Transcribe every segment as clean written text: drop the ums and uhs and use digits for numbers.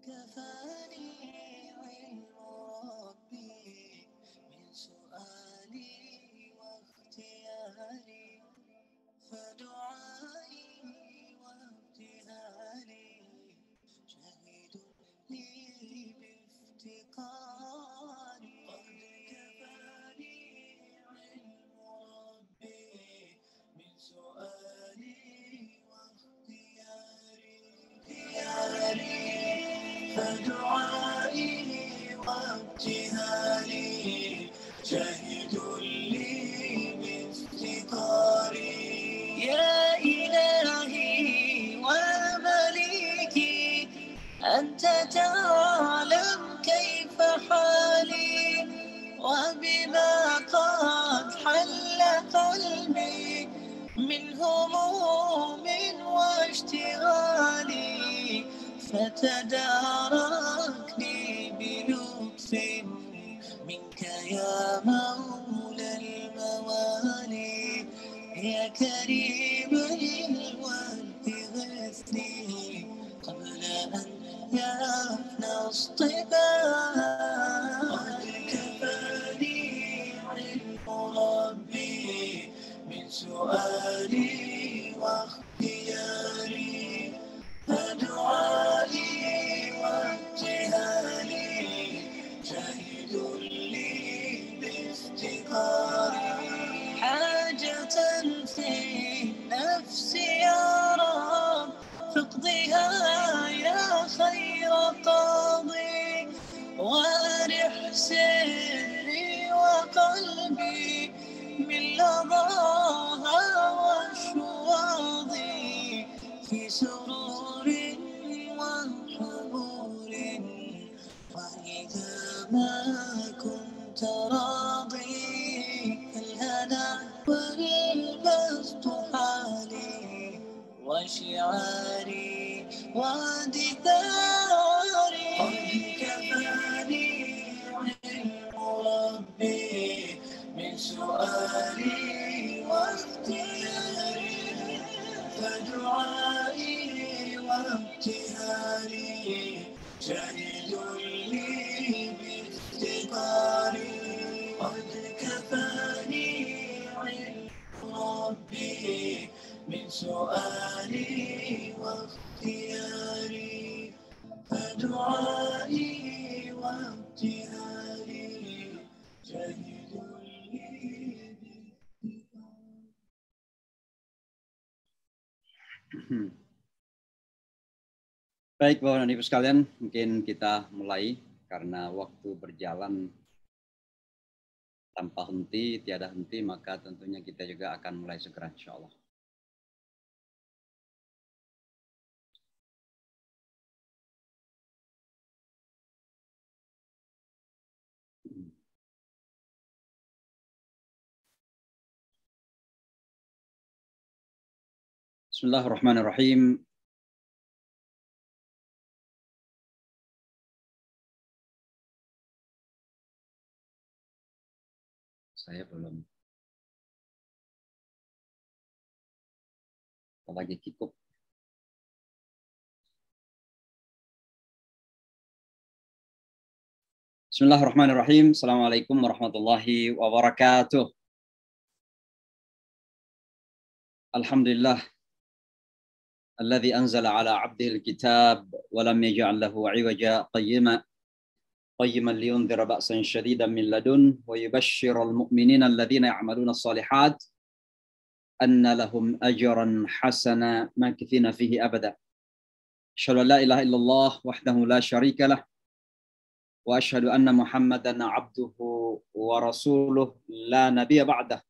كفاني علم ربي من سؤالي واختياري، فدعائي وابتهالي شهيد لي بافتقاري. قد كفاني علم ربي من سؤالي واختياري، فدعائي وابتهالي شهد لي بافتقاري. يا إلهي ومليكي، أنت تعلم كيف حالي وبما قد حل قلبي من هموم واشتغالي، فتداركني بلطف منك يا مولى الموالي. يا كريم الورد غثني قبل أن يفنى اصطباعي. قد كفاني علم ربي من سؤالي واختياري، فدعائي وابتهالي شهد لي بافتقاري. حاجة في النفس يا رب فاقضها يا خير قاضي، وارح سري وقلبي من لظاها وشواظي، في سرور وحبور وإذا ما كنت راضي، الهنا والبسط حالي وشعاري ودثاري. قد كفاني علم ربي من سؤالي واختياري، فدعائي وابتهالي شهد لي بافتقاري. قد كفاني علم ربي من سؤالي واختياري، فدعائي وابتهالي شهد لي Baik, Bapak dan Ibu sekalian, mungkin kita mulai karena waktu berjalan tanpa henti, tiada henti, maka tentunya kita juga akan mulai segera, insya Allah. Bismillahirrahmanirrahim. Saya belum. Lagi kikuk. Bismillahirrahmanirrahim. Assalamualaikum warahmatullahi wabarakatuh. Alhamdulillah. Alladzi anzala ala abdihi al-kitab wa lam yaj'al lahu 'iwaja qayyiman liyunzira ba'san shadidan min ladun wa yubashshiral mu'minina alladhina ya'maluna as-salihat anna lahum ajran hasana makithina fihi abada. Asyhadu an la ilaha illallah wahdahu la syarika lah wa asyhadu anna Muhammadan 'abduhu wa rasuluh la nabiyya ba'dah.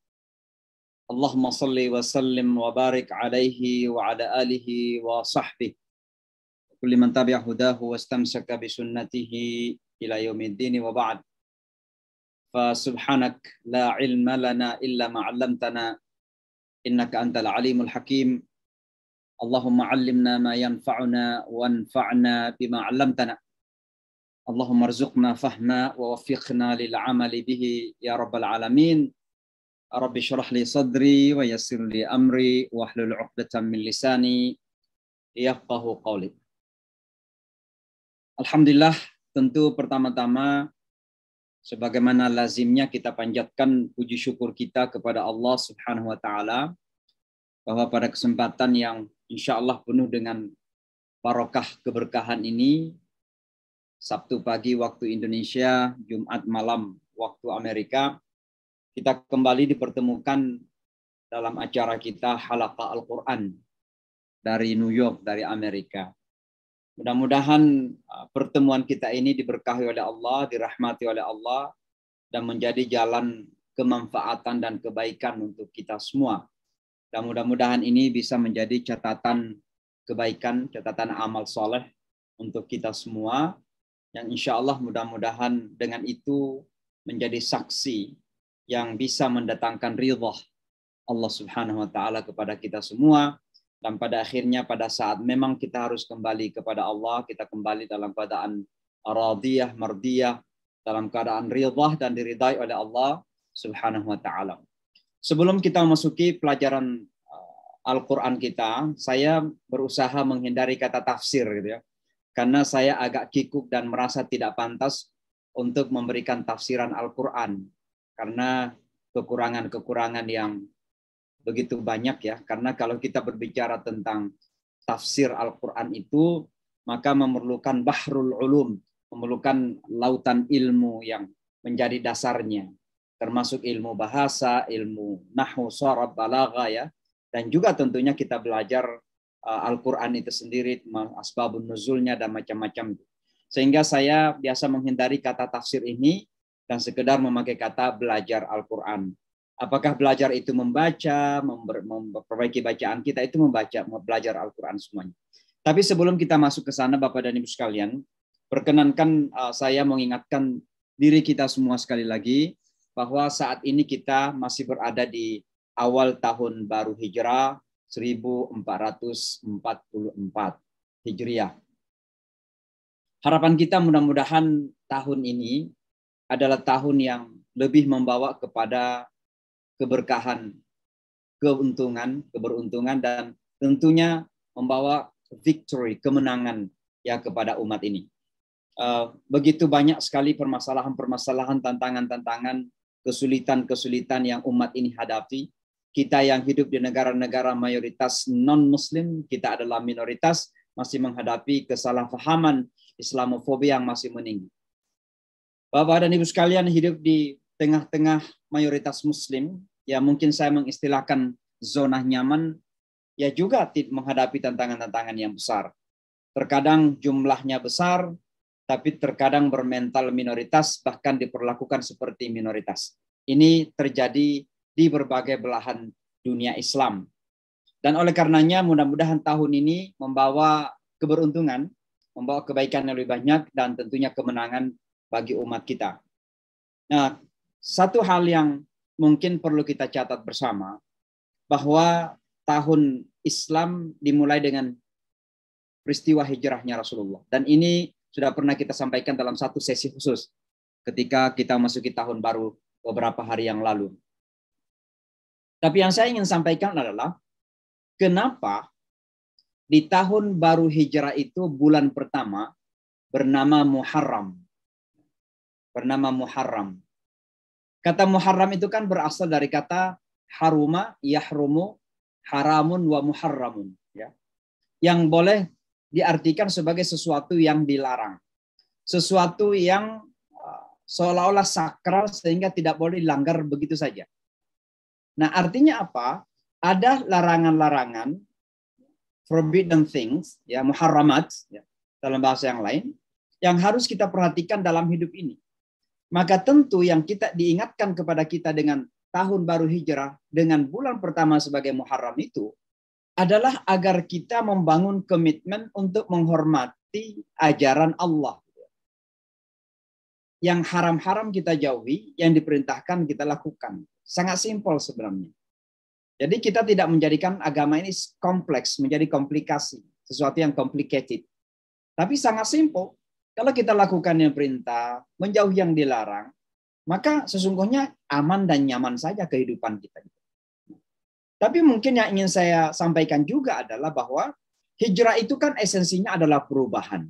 Allahumma salli wa sallim wa barik alaihi wa ala alihi wa sahbihi wa kulli man tabi'a hudahu wa istamsaka bi sunnatihi ila yaumiddin wa ba'd. Fa subhanak la ilma lana illa ma 'allamtana innaka antal alimul hakim. Allahumma 'allimna ma yanfa'una wanfa'na bima 'allamtana. Allahumma arzuqna fahma wa waffiqna lil 'amali bihi ya rabbal alamin. Rabbi syrah li sadri wa yassir li amri wa hlul 'uqdatam min lisani yafqahu qawli. Alhamdulillah, tentu pertama-tama sebagaimana lazimnya kita panjatkan puji syukur kita kepada Allah Subhanahu wa taala bahwa pada kesempatan yang insya Allah penuh dengan barokah keberkahan ini, Sabtu pagi waktu Indonesia, Jumat malam waktu Amerika, kita kembali dipertemukan dalam acara kita Halaqah Al-Quran dari New York, dari Amerika. Mudah-mudahan pertemuan kita ini diberkahi oleh Allah, dirahmati oleh Allah, dan menjadi jalan kemanfaatan dan kebaikan untuk kita semua. Dan mudah-mudahan ini bisa menjadi catatan kebaikan, catatan amal soleh untuk kita semua, yang insya Allah mudah-mudahan dengan itu menjadi saksi yang bisa mendatangkan ridha Allah Subhanahu wa taala kepada kita semua. Dan pada akhirnya pada saat memang kita harus kembali kepada Allah, kita kembali dalam keadaan radiyah, mardiyah, dalam keadaan ridha dan diridai oleh Allah Subhanahu wa taala. Sebelum kita memasuki pelajaran Al-Qur'an kita, saya berusaha menghindari kata tafsir gitu ya. Karena saya agak kikuk dan merasa tidak pantas untuk memberikan tafsiran Al-Qur'an karena kekurangan-kekurangan yang begitu banyak ya, karena kalau kita berbicara tentang tafsir Al-Quran itu, maka memerlukan bahrul ulum, memerlukan lautan ilmu yang menjadi dasarnya, termasuk ilmu bahasa, ilmu nahwu, sharaf, balagha ya, dan juga tentunya kita belajar Al-Quran itu sendiri, asbabun nuzulnya dan macam-macam. Sehingga saya biasa menghindari kata tafsir ini dan sekedar memakai kata belajar Al-Quran. Apakah belajar itu membaca, memperbaiki bacaan kita, itu belajar Al-Quran semuanya. Tapi sebelum kita masuk ke sana, Bapak dan Ibu sekalian, perkenankan saya mengingatkan diri kita semua sekali lagi, bahwa saat ini kita masih berada di awal tahun baru Hijrah 1444 Hijriah. Harapan kita mudah-mudahan tahun ini adalah tahun yang lebih membawa kepada keberkahan, keberuntungan, dan tentunya membawa victory, kemenangan ya kepada umat ini. Begitu banyak sekali permasalahan-permasalahan, tantangan-tantangan, kesulitan-kesulitan yang umat ini hadapi. Kita yang hidup di negara-negara mayoritas non-Muslim, kita adalah minoritas, masih menghadapi kesalahpahaman, Islamofobia yang masih meninggi. Bapak dan Ibu sekalian, hidup di tengah-tengah mayoritas Muslim, ya mungkin saya mengistilahkan zona nyaman, ya juga menghadapi tantangan-tantangan yang besar. Terkadang jumlahnya besar, tapi terkadang bermental minoritas, bahkan diperlakukan seperti minoritas. Ini terjadi di berbagai belahan dunia Islam. Dan oleh karenanya mudah-mudahan tahun ini membawa keberuntungan, membawa kebaikan yang lebih banyak, dan tentunya kemenangan bagi umat kita. Nah, satu hal yang mungkin perlu kita catat bersama, bahwa tahun Islam dimulai dengan peristiwa hijrahnya Rasulullah. Dan ini sudah pernah kita sampaikan dalam satu sesi khusus ketika kita masuki tahun baru beberapa hari yang lalu. Tapi yang saya ingin sampaikan adalah, kenapa di tahun baru hijrah itu bulan pertama bernama Muharram. Bernama Muharram. Kata Muharram itu kan berasal dari kata haruma, yahrumu, haramun, wa muharramun. Ya. Yang boleh diartikan sebagai sesuatu yang dilarang. Sesuatu yang seolah-olah sakral sehingga tidak boleh dilanggar begitu saja. Nah, artinya apa? Ada larangan-larangan, forbidden things, ya, muharramat, ya, dalam bahasa yang lain, yang harus kita perhatikan dalam hidup ini. Maka tentu yang kita diingatkan kepada kita dengan tahun baru hijrah, dengan bulan pertama sebagai Muharram itu, adalah agar kita membangun komitmen untuk menghormati ajaran Allah. Yang haram-haram kita jauhi, yang diperintahkan kita lakukan. Sangat simpel sebenarnya. Jadi kita tidak menjadikan agama ini kompleks, menjadi komplikasi, sesuatu yang complicated. Tapi sangat simpel. Kalau kita lakukan yang perintah, menjauhi yang dilarang, maka sesungguhnya aman dan nyaman saja kehidupan kita. Tapi mungkin yang ingin saya sampaikan juga adalah bahwa hijrah itu kan esensinya adalah perubahan.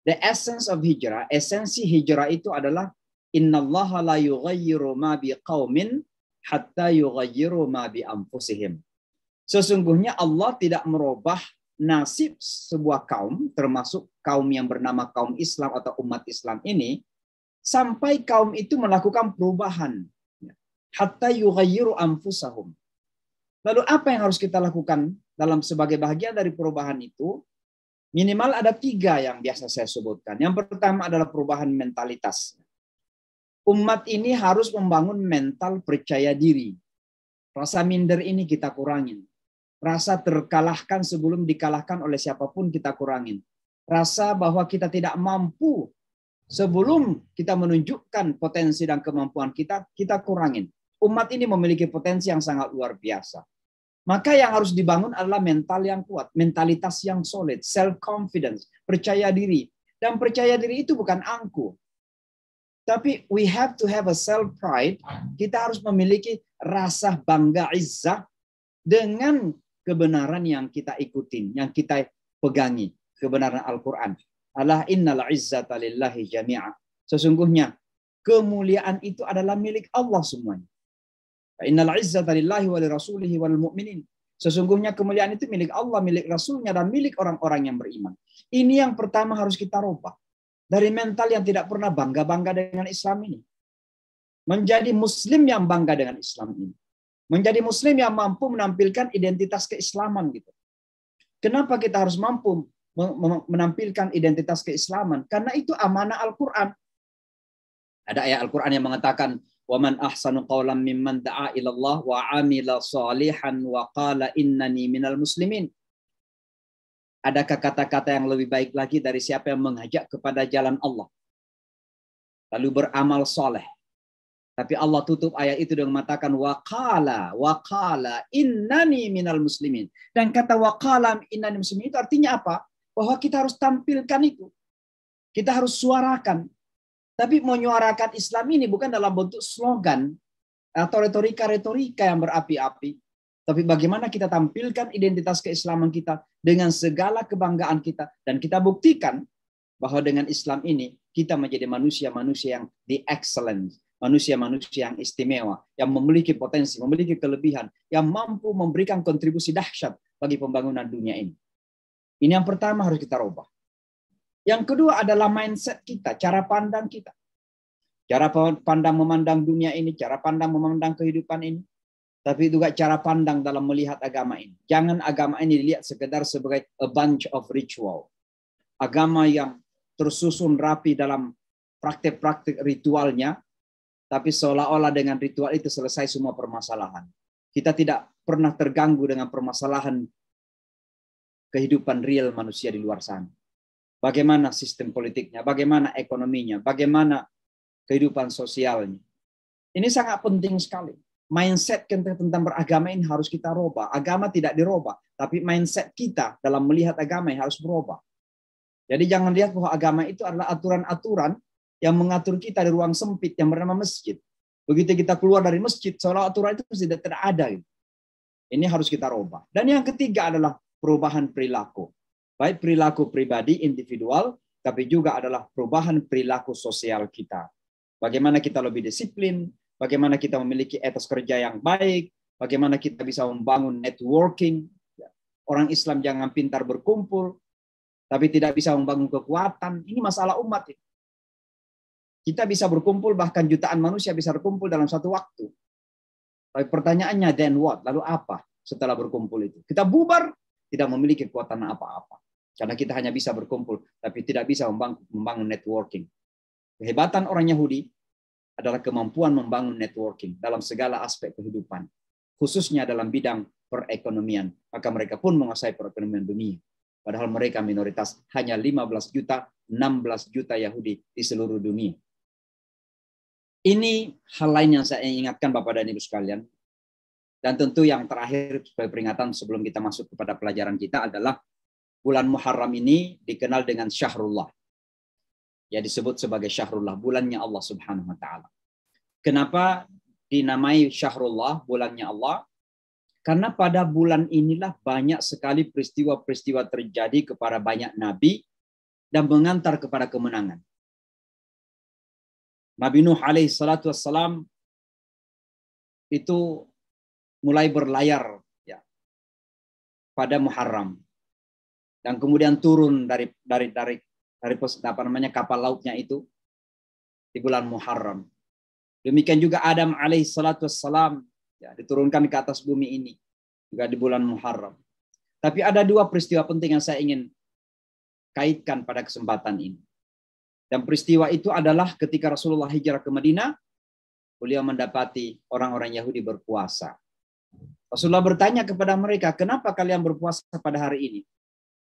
The essence of hijrah, esensi hijrah itu adalah innallaha la yughayyiru ma biqaumin hatta yughayyiru ma bi anfusihim. Sesungguhnya Allah tidak merubah nasib sebuah kaum, termasuk kaum yang bernama kaum Islam atau umat Islam ini, sampai kaum itu melakukan perubahan. Hatta yughayyiru anfusahum. Lalu apa yang harus kita lakukan dalam sebagai bahagian dari perubahan itu? Minimal ada 3 yang biasa saya sebutkan. Yang pertama adalah perubahan mentalitas. Umat ini harus membangun mental percaya diri. Rasa minder ini kita kurangin. Rasa terkalahkan sebelum dikalahkan oleh siapapun kita kurangin. Rasa bahwa kita tidak mampu sebelum kita menunjukkan potensi dan kemampuan kita, kita kurangin. Umat ini memiliki potensi yang sangat luar biasa. Maka yang harus dibangun adalah mental yang kuat, mentalitas yang solid, self-confidence, percaya diri. Dan percaya diri itu bukan angku. Tapi we have to have a self-pride. Kita harus memiliki rasa bangga izzah dengan kebenaran yang kita ikutin, yang kita pegangi. Kebenaran Al-Quran. Allah innal izzata lillahi jami'a. Sesungguhnya kemuliaan itu adalah milik Allah semuanya. Innal izzata lillahi wa lirasulihi wal mu'minin. Sesungguhnya kemuliaan itu milik Allah, milik Rasulnya, dan milik orang-orang yang beriman. Ini yang pertama harus kita rubah. Dari mental yang tidak pernah bangga-bangga dengan Islam ini. Menjadi muslim yang bangga dengan Islam ini. Menjadi muslim yang mampu menampilkan identitas keislaman gitu. Kenapa kita harus mampu menampilkan identitas keislaman? Karena itu amanah Al-Quran. Ada ayat Al-Quran yang mengatakan, وَمَنْ أَحْسَنُ قَوْلًا مِمَّنْ دَعَا إِلَى اللَّهِ وَعَمِلَ صَالِحًا وَقَالَ إِنَّنِي مِنَ الْمُسْلِمِينَ. Adakah kata-kata yang lebih baik lagi dari siapa yang mengajak kepada jalan Allah, lalu beramal soleh? Tapi Allah tutup ayat itu dengan mengatakan waqala innani minal muslimin. Dan kata waqala innani muslimin itu artinya apa? Bahwa kita harus tampilkan itu. Kita harus suarakan. Tapi menyuarakan Islam ini bukan dalam bentuk slogan atau retorika-retorika yang berapi-api. Tapi bagaimana kita tampilkan identitas keislaman kita dengan segala kebanggaan kita. Dan kita buktikan bahwa dengan Islam ini kita menjadi manusia-manusia yang the excellent. Manusia-manusia yang istimewa. Yang memiliki potensi, memiliki kelebihan. Yang mampu memberikan kontribusi dahsyat bagi pembangunan dunia ini. Ini yang pertama harus kita rubah. Yang kedua adalah mindset kita, cara pandang kita. Cara pandang memandang dunia ini, cara pandang memandang kehidupan ini. Tapi juga cara pandang dalam melihat agama ini. Jangan agama ini dilihat sekedar sebagai a bunch of ritual. Agama yang tersusun rapi dalam praktek-praktek ritualnya, tapi seolah-olah dengan ritual itu selesai semua permasalahan. Kita tidak pernah terganggu dengan permasalahan kehidupan real manusia di luar sana. Bagaimana sistem politiknya, bagaimana ekonominya, bagaimana kehidupan sosialnya. Ini sangat penting sekali. Mindset tentang beragama ini harus kita rubah. Agama tidak dirubah, tapi mindset kita dalam melihat agama yang harus berubah. Jadi jangan lihat bahwa agama itu adalah aturan-aturan yang mengatur kita di ruang sempit yang bernama masjid. Begitu kita keluar dari masjid, seolah aturan itu tidak ada. Ini harus kita rubah. Dan yang ketiga adalah perubahan perilaku. Baik perilaku pribadi, individual, tapi juga adalah perubahan perilaku sosial kita. Bagaimana kita lebih disiplin, bagaimana kita memiliki etos kerja yang baik, bagaimana kita bisa membangun networking. Orang Islam jangan pintar berkumpul, tapi tidak bisa membangun kekuatan. Ini masalah umat. Kita bisa berkumpul, bahkan jutaan manusia bisa berkumpul dalam satu waktu. Tapi pertanyaannya, then what? Lalu apa setelah berkumpul itu? Kita bubar, tidak memiliki kekuatan apa-apa. Karena kita hanya bisa berkumpul, tapi tidak bisa membangun networking. Kehebatan orang Yahudi adalah kemampuan membangun networking dalam segala aspek kehidupan. Khususnya dalam bidang perekonomian. Maka mereka pun menguasai perekonomian dunia. Padahal mereka minoritas, hanya 15 juta, 16 juta Yahudi di seluruh dunia. Ini hal lain yang saya ingatkan Bapak dan Ibu sekalian. Dan tentu yang terakhir sebagai peringatan sebelum kita masuk kepada pelajaran kita adalah bulan Muharram ini dikenal dengan Syahrullah. Ya, disebut sebagai Syahrullah, bulannya Allah Subhanahu wa taala. Kenapa dinamai Syahrullah, bulannya Allah? Karena pada bulan inilah banyak sekali peristiwa-peristiwa terjadi kepada banyak nabi dan mengantar kepada kemenangan. Nabi Nuh alaihi salatu wassalam itu mulai berlayar ya pada Muharram dan kemudian turun dari kapal lautnya itu di bulan Muharram. Demikian juga Adam alaihi salatu wassalam ya, diturunkan ke atas bumi ini juga di bulan Muharram. Tapi ada dua peristiwa penting yang saya ingin kaitkan pada kesempatan ini. Dan peristiwa itu adalah ketika Rasulullah hijrah ke Madinah, beliau mendapati orang-orang Yahudi berpuasa. Rasulullah bertanya kepada mereka, kenapa kalian berpuasa pada hari ini?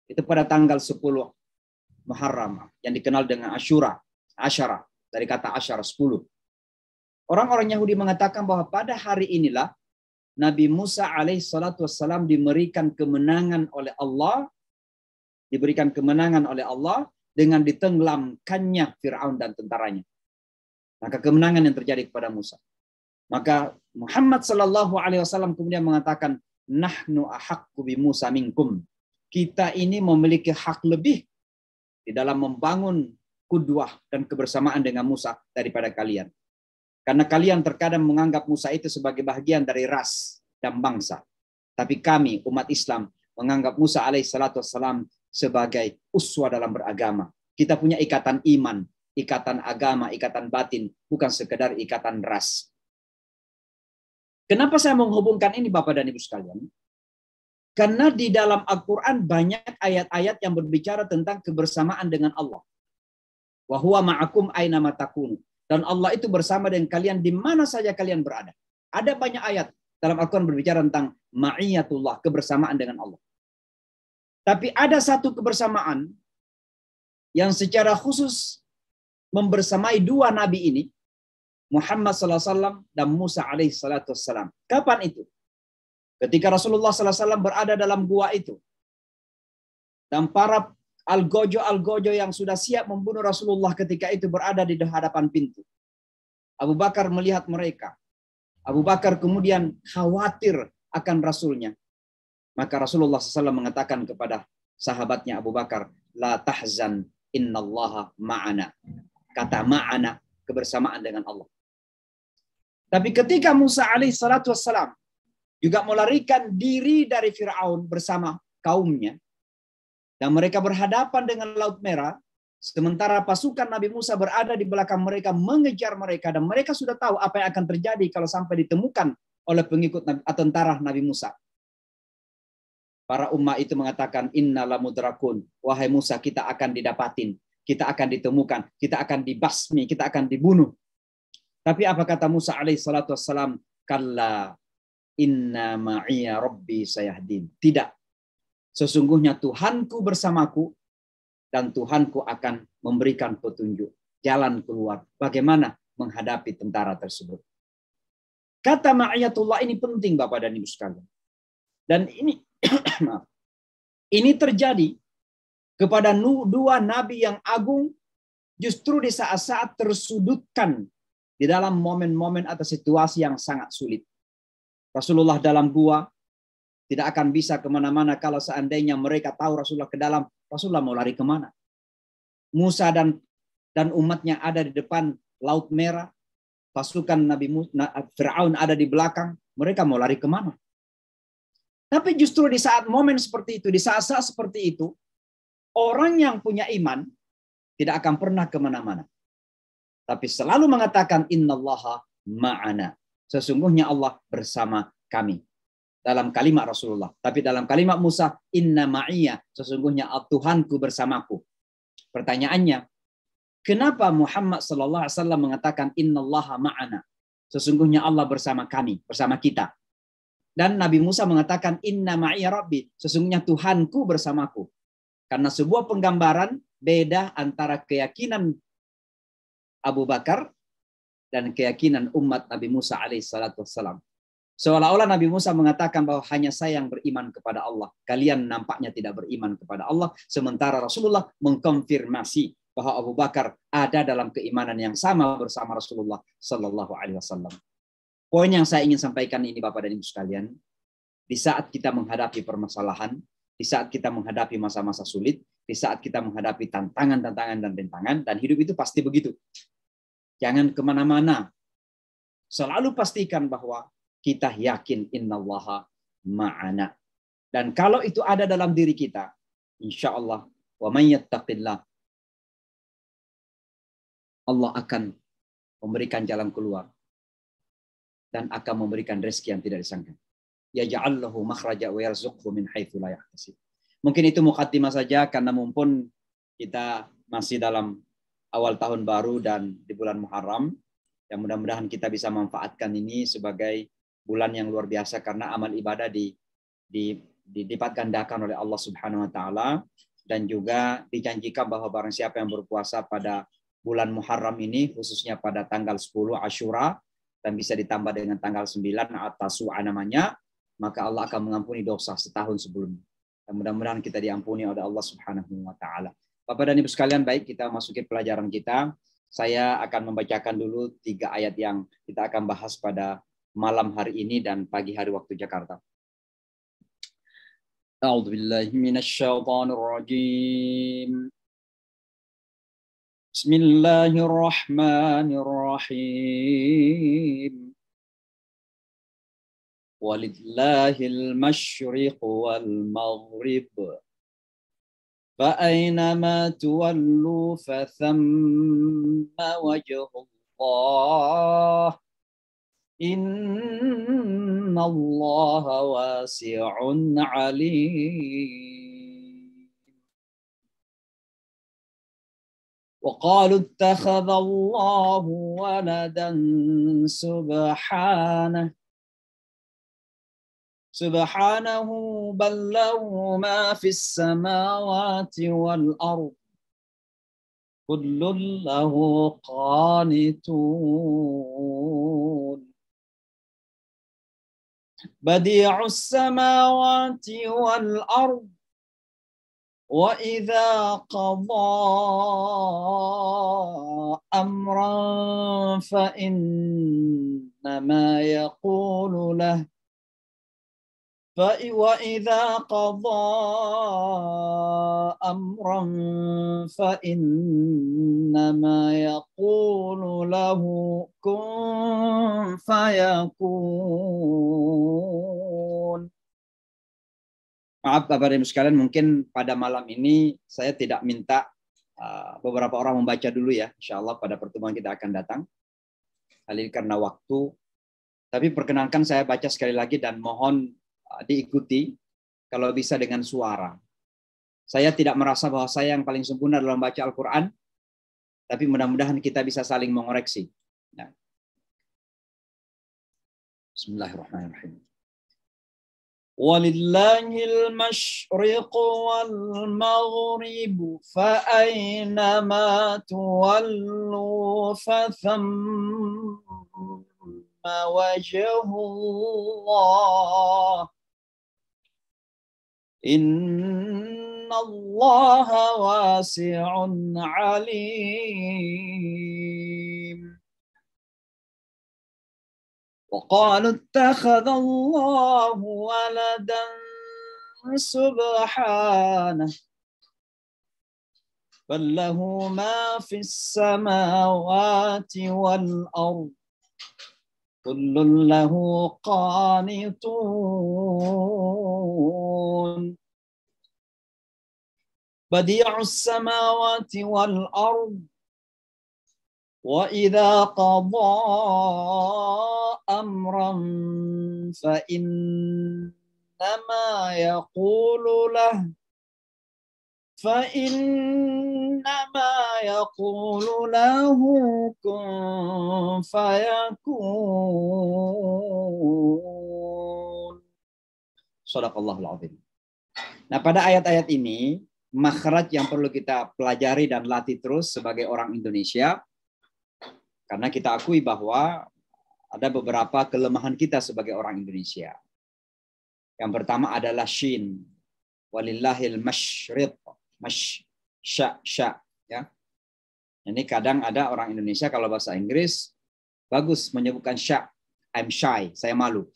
Itu pada tanggal 10 Muharram, yang dikenal dengan Asyara, dari kata Asyara, 10. Orang-orang Yahudi mengatakan bahwa pada hari inilah Nabi Musa alaihissalatu wassalam diberikan kemenangan oleh Allah dengan ditenggelamkannya Fir'aun dan tentaranya. Maka kemenangan yang terjadi kepada Musa. Maka Muhammad sallallahu alaihi wasallam kemudian mengatakan, nahnu ahaqqu bi Musa minkum. Kita ini memiliki hak lebih di dalam membangun qudwah dan kebersamaan dengan Musa daripada kalian. Karena kalian terkadang menganggap Musa itu sebagai bagian dari ras dan bangsa. Tapi kami, umat Islam, menganggap Musa alaihissalatu wassalam sebagai uswa dalam beragama. Kita punya ikatan iman, ikatan agama, ikatan batin, bukan sekedar ikatan ras. Kenapa saya menghubungkan ini Bapak dan Ibu sekalian? Karena di dalam Al-Quran banyak ayat-ayat yang berbicara tentang kebersamaan dengan Allah. Wa huwa ma'akum aina ma takunu. Dan Allah itu bersama dengan kalian di mana saja kalian berada. Ada banyak ayat dalam Al-Quran berbicara tentang ma'iyatullah, kebersamaan dengan Allah. Tapi ada satu kebersamaan yang secara khusus membersamai dua nabi ini, Muhammad SAW dan Musa alaihissalam. Kapan itu? Ketika Rasulullah SAW berada dalam gua itu. Dan para algojo yang sudah siap membunuh Rasulullah ketika itu berada di hadapan pintu. Abu Bakar melihat mereka. Abu Bakar kemudian khawatir akan Rasulnya. Maka Rasulullah SAW mengatakan kepada sahabatnya Abu Bakar, la tahzan innallaha ma'ana. Kata ma'ana, kebersamaan dengan Allah. Tapi ketika Musa alaihissalatu wassalam juga melarikan diri dari Fir'aun bersama kaumnya, dan mereka berhadapan dengan Laut Merah, sementara pasukan Nabi Musa berada di belakang mereka, mengejar mereka, dan mereka sudah tahu apa yang akan terjadi kalau sampai ditemukan oleh pengikut tentara Nabi Musa. Para umat itu mengatakan, inna lamudrakun, wahai Musa, kita akan didapatin, kita akan ditemukan, kita akan dibasmi, kita akan dibunuh. Tapi apa kata Musa alaihissalatu wassalam? Kalla inna ma'iya rabbi sayahdin. Tidak. Sesungguhnya Tuhanku bersamaku dan Tuhanku akan memberikan petunjuk. Jalan keluar. Bagaimana menghadapi tentara tersebut. Kata ma'iyatullah ini penting Bapak dan Ibu sekalian. Dan ini ini terjadi kepada dua nabi yang agung justru di saat-saat tersudutkan di dalam momen-momen atau situasi yang sangat sulit. Rasulullah dalam gua tidak akan bisa kemana-mana kalau seandainya mereka tahu Rasulullah ke dalam. Rasulullah mau lari kemana? Musa dan umatnya ada di depan Laut Merah. Pasukan Fir'aun ada di belakang. Mereka mau lari kemana? Tapi justru di saat momen seperti itu, di saat-saat seperti itu, orang yang punya iman tidak akan pernah kemana-mana. Tapi selalu mengatakan innallaha ma'ana. Sesungguhnya Allah bersama kami. Dalam kalimat Rasulullah. Tapi dalam kalimat Musa, inna ma'iyya. Sesungguhnya Tuhanku bersamaku. Pertanyaannya, kenapa Muhammad SAW mengatakan innallaha ma'ana? Sesungguhnya Allah bersama kami, bersama kita. Dan Nabi Musa mengatakan inna ma'iyya rabbi. Sesungguhnya Tuhanku bersamaku. Karena sebuah penggambaran beda antara keyakinan Abu Bakar dan keyakinan umat Nabi Musa alaihissalatu wassalam. Seolah-olah Nabi Musa mengatakan bahwa hanya saya yang beriman kepada Allah. Kalian nampaknya tidak beriman kepada Allah. Sementara Rasulullah mengkonfirmasi bahwa Abu Bakar ada dalam keimanan yang sama bersama Rasulullah Sallallahu Alaihi Wasallam. Poin yang saya ingin sampaikan ini Bapak dan Ibu sekalian. Di saat kita menghadapi permasalahan, di saat kita menghadapi masa-masa sulit, di saat kita menghadapi tantangan-tantangan dan rintangan, dan hidup itu pasti begitu. Jangan kemana-mana. Selalu pastikan bahwa kita yakin innallaha ma'ana. Dan kalau itu ada dalam diri kita, insya Allah, wa may yattaqillah, Allah akan memberikan jalan keluar dan akan memberikan rezeki yang tidak disangka. Yaj'al lahu makhraja wa yarzuqhu min haitsu la yahtasib. Mungkin itu muqaddimah saja, karena mumpun kita masih dalam awal tahun baru dan di bulan Muharram. Yang mudah-mudahan kita bisa manfaatkan ini sebagai bulan yang luar biasa, karena amal ibadah dilipat gandakan oleh Allah Subhanahu wa taala, dan juga dijanjikan bahwa barang siapa yang berpuasa pada bulan Muharram ini, khususnya pada tanggal 10 Asyura, dan bisa ditambah dengan tanggal 9 At-Tasu'a namanya, maka Allah akan mengampuni dosa setahun sebelumnya. Dan mudah-mudahan kita diampuni oleh Allah Subhanahu wa taala. Bapak dan Ibu sekalian, baik, kita masuki pelajaran kita. Saya akan membacakan dulu 3 ayat yang kita akan bahas pada malam hari ini dan pagi hari waktu Jakarta. A'udzubillahi minasyaitonirrajim. Bismillahirrahmanirrahim. Walillahil masyriq wal maghrib. فأينما تولوا فثم وجه الله إن الله واسع عليم وقالوا اتخذ الله ولدا سبحانه بل له ما في السماوات والأرض كل له قانتون بديع السماوات والأرض وإذا قضى أمرا فإنما يقول له وَإِذَا قَضَى أَمْرًا فَإِنَّمَا يَقُولُ لَهُ كُن فَيَكُونُ. Maaf Bapak dan Ibu sekalian, mungkin pada malam ini saya tidak minta beberapa orang membaca dulu ya. Insya Allah pada pertemuan kita akan datang. Kali ini karena waktu. Tapi perkenankan saya baca sekali lagi dan mohon diikuti kalau bisa dengan suara. Saya tidak merasa bahwa saya yang paling sempurna dalam baca Al-Quran, tapi mudah-mudahan kita bisa saling mengoreksi. Ya. Bismillahirrahmanirrahim. Walillahil masyriq wal maghrib fa aynama tuwallu fa thamma wajhullah innallaha wasi'un alim. وقالوا اتخذ الله ولدا سبحانه بل له ما في السماوات والأرض كل له قانتون بديع السماوات والأرض وإذا قضى أمرا فإنما يقول له كن فيكون. Shadaqallahul azim. Nah, pada ayat-ayat ini makhraj yang perlu kita pelajari dan latih terus sebagai orang Indonesia. Karena kita akui bahwa ada beberapa kelemahan kita sebagai orang Indonesia. Yang pertama adalah shin. Walillahil masyriq. Ya. Ini kadang ada orang Indonesia kalau bahasa Inggris bagus menyebutkan sya. I'm shy, saya malu.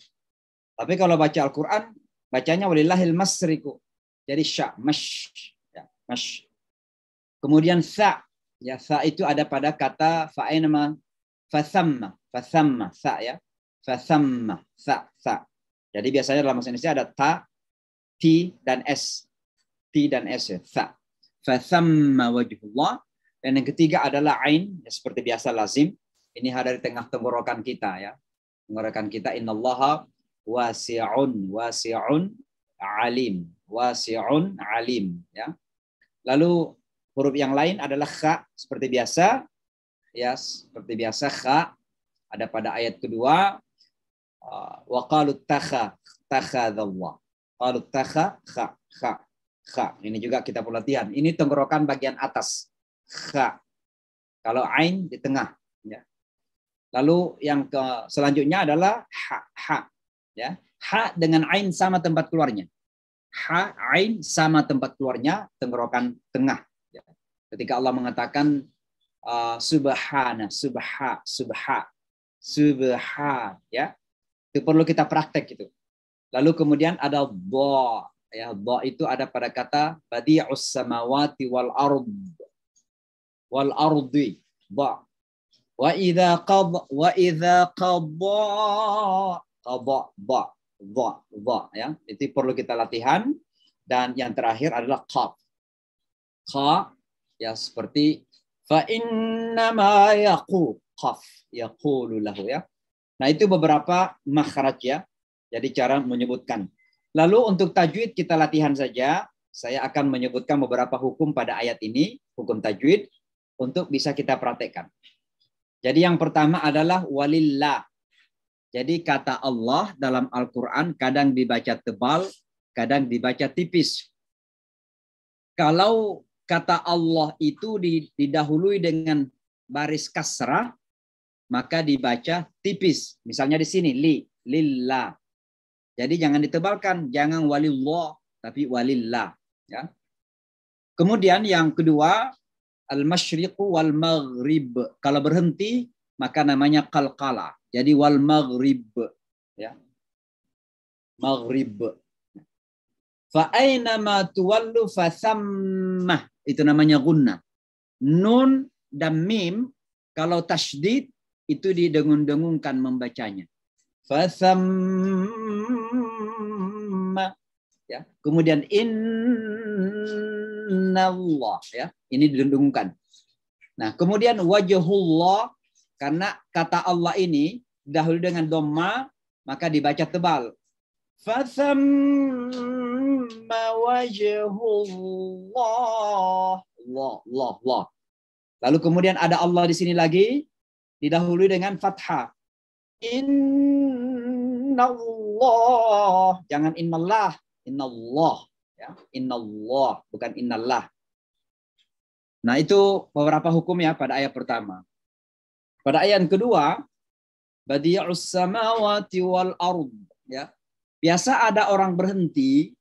Tapi kalau baca Al-Quran, bacanya walillahil masriku. Jadi sya, ya. Mash. Kemudian sa. Ya, sa itu ada pada kata fa'ainama fasamma, fasamma, sa ya. Fasamma, sa, sa. Jadi biasanya dalam bahasa Indonesia ada ta, ti dan s. Ti dan s ya, sa. Fasamma wajhullah. Dan yang ketiga adalah ain, ya, seperti biasa lazim. Ini ada di tengah tenggorokan kita ya. Tenggorokan kita innallaha wasi'un, wasi'un alim, wasi'un alim ya. Lalu huruf yang lain adalah kha seperti biasa. Ya, seperti biasa kha ada pada ayat kedua. Wa qalu takhadallah. Qalu kha. Ini juga kita pelatihan. Ini tenggorokan bagian atas. Kha. Kalau ain di tengah ya. Lalu yang selanjutnya adalah ha ya. Ha dengan ain sama tempat keluarnya. Ha ain sama tempat keluarnya tenggorokan tengah ya. Ketika Allah mengatakan subhan ya. Itu perlu kita praktek itu. Lalu kemudian ada dha ya. Dha itu ada pada kata badi'us samawati wal ardi dha. Wa idza qadha dha ya. Itu perlu kita latihan. Dan yang terakhir adalah qaf. Kha ya seperti fa innama yaqulu lahu ya. Nah, itu beberapa makhraj ya. Jadi cara menyebutkan. Lalu untuk tajwid kita latihan saja. Saya akan menyebutkan beberapa hukum pada ayat ini, hukum tajwid untuk bisa kita praktekkan. Jadi yang pertama adalah walillah. Jadi kata Allah dalam Al-Quran kadang dibaca tebal, kadang dibaca tipis. Kalau kata Allah itu didahului dengan baris kasrah, maka dibaca tipis. Misalnya di sini, lillah. Jadi jangan ditebalkan, jangan walillah, tapi walillah. Ya. Kemudian yang kedua, al-masyriqu wal maghrib. Kalau berhenti, maka namanya qalqala. Jadi wal maghrib. Ya. Maghrib. Fa aynama tuwallu fathammah. Itu namanya gunnah. Nun dan mim, kalau tasydid, itu didengung-dengungkan membacanya. Fathamma ya. Kemudian innallah ya. Ini didengungkan. Nah, kemudian wajhullah karena kata Allah ini dahulu dengan dhamma maka dibaca tebal. Fathamma wajhullah. Allah. Lalu kemudian ada Allah di sini lagi didahului dengan fathah. Innallah, jangan innallah, innallah ya, innallah bukan innallah. Nah, itu beberapa hukum ya pada ayat pertama. Pada ayat kedua, badi'us samawati wal ard ya. Biasa ada orang berhenti,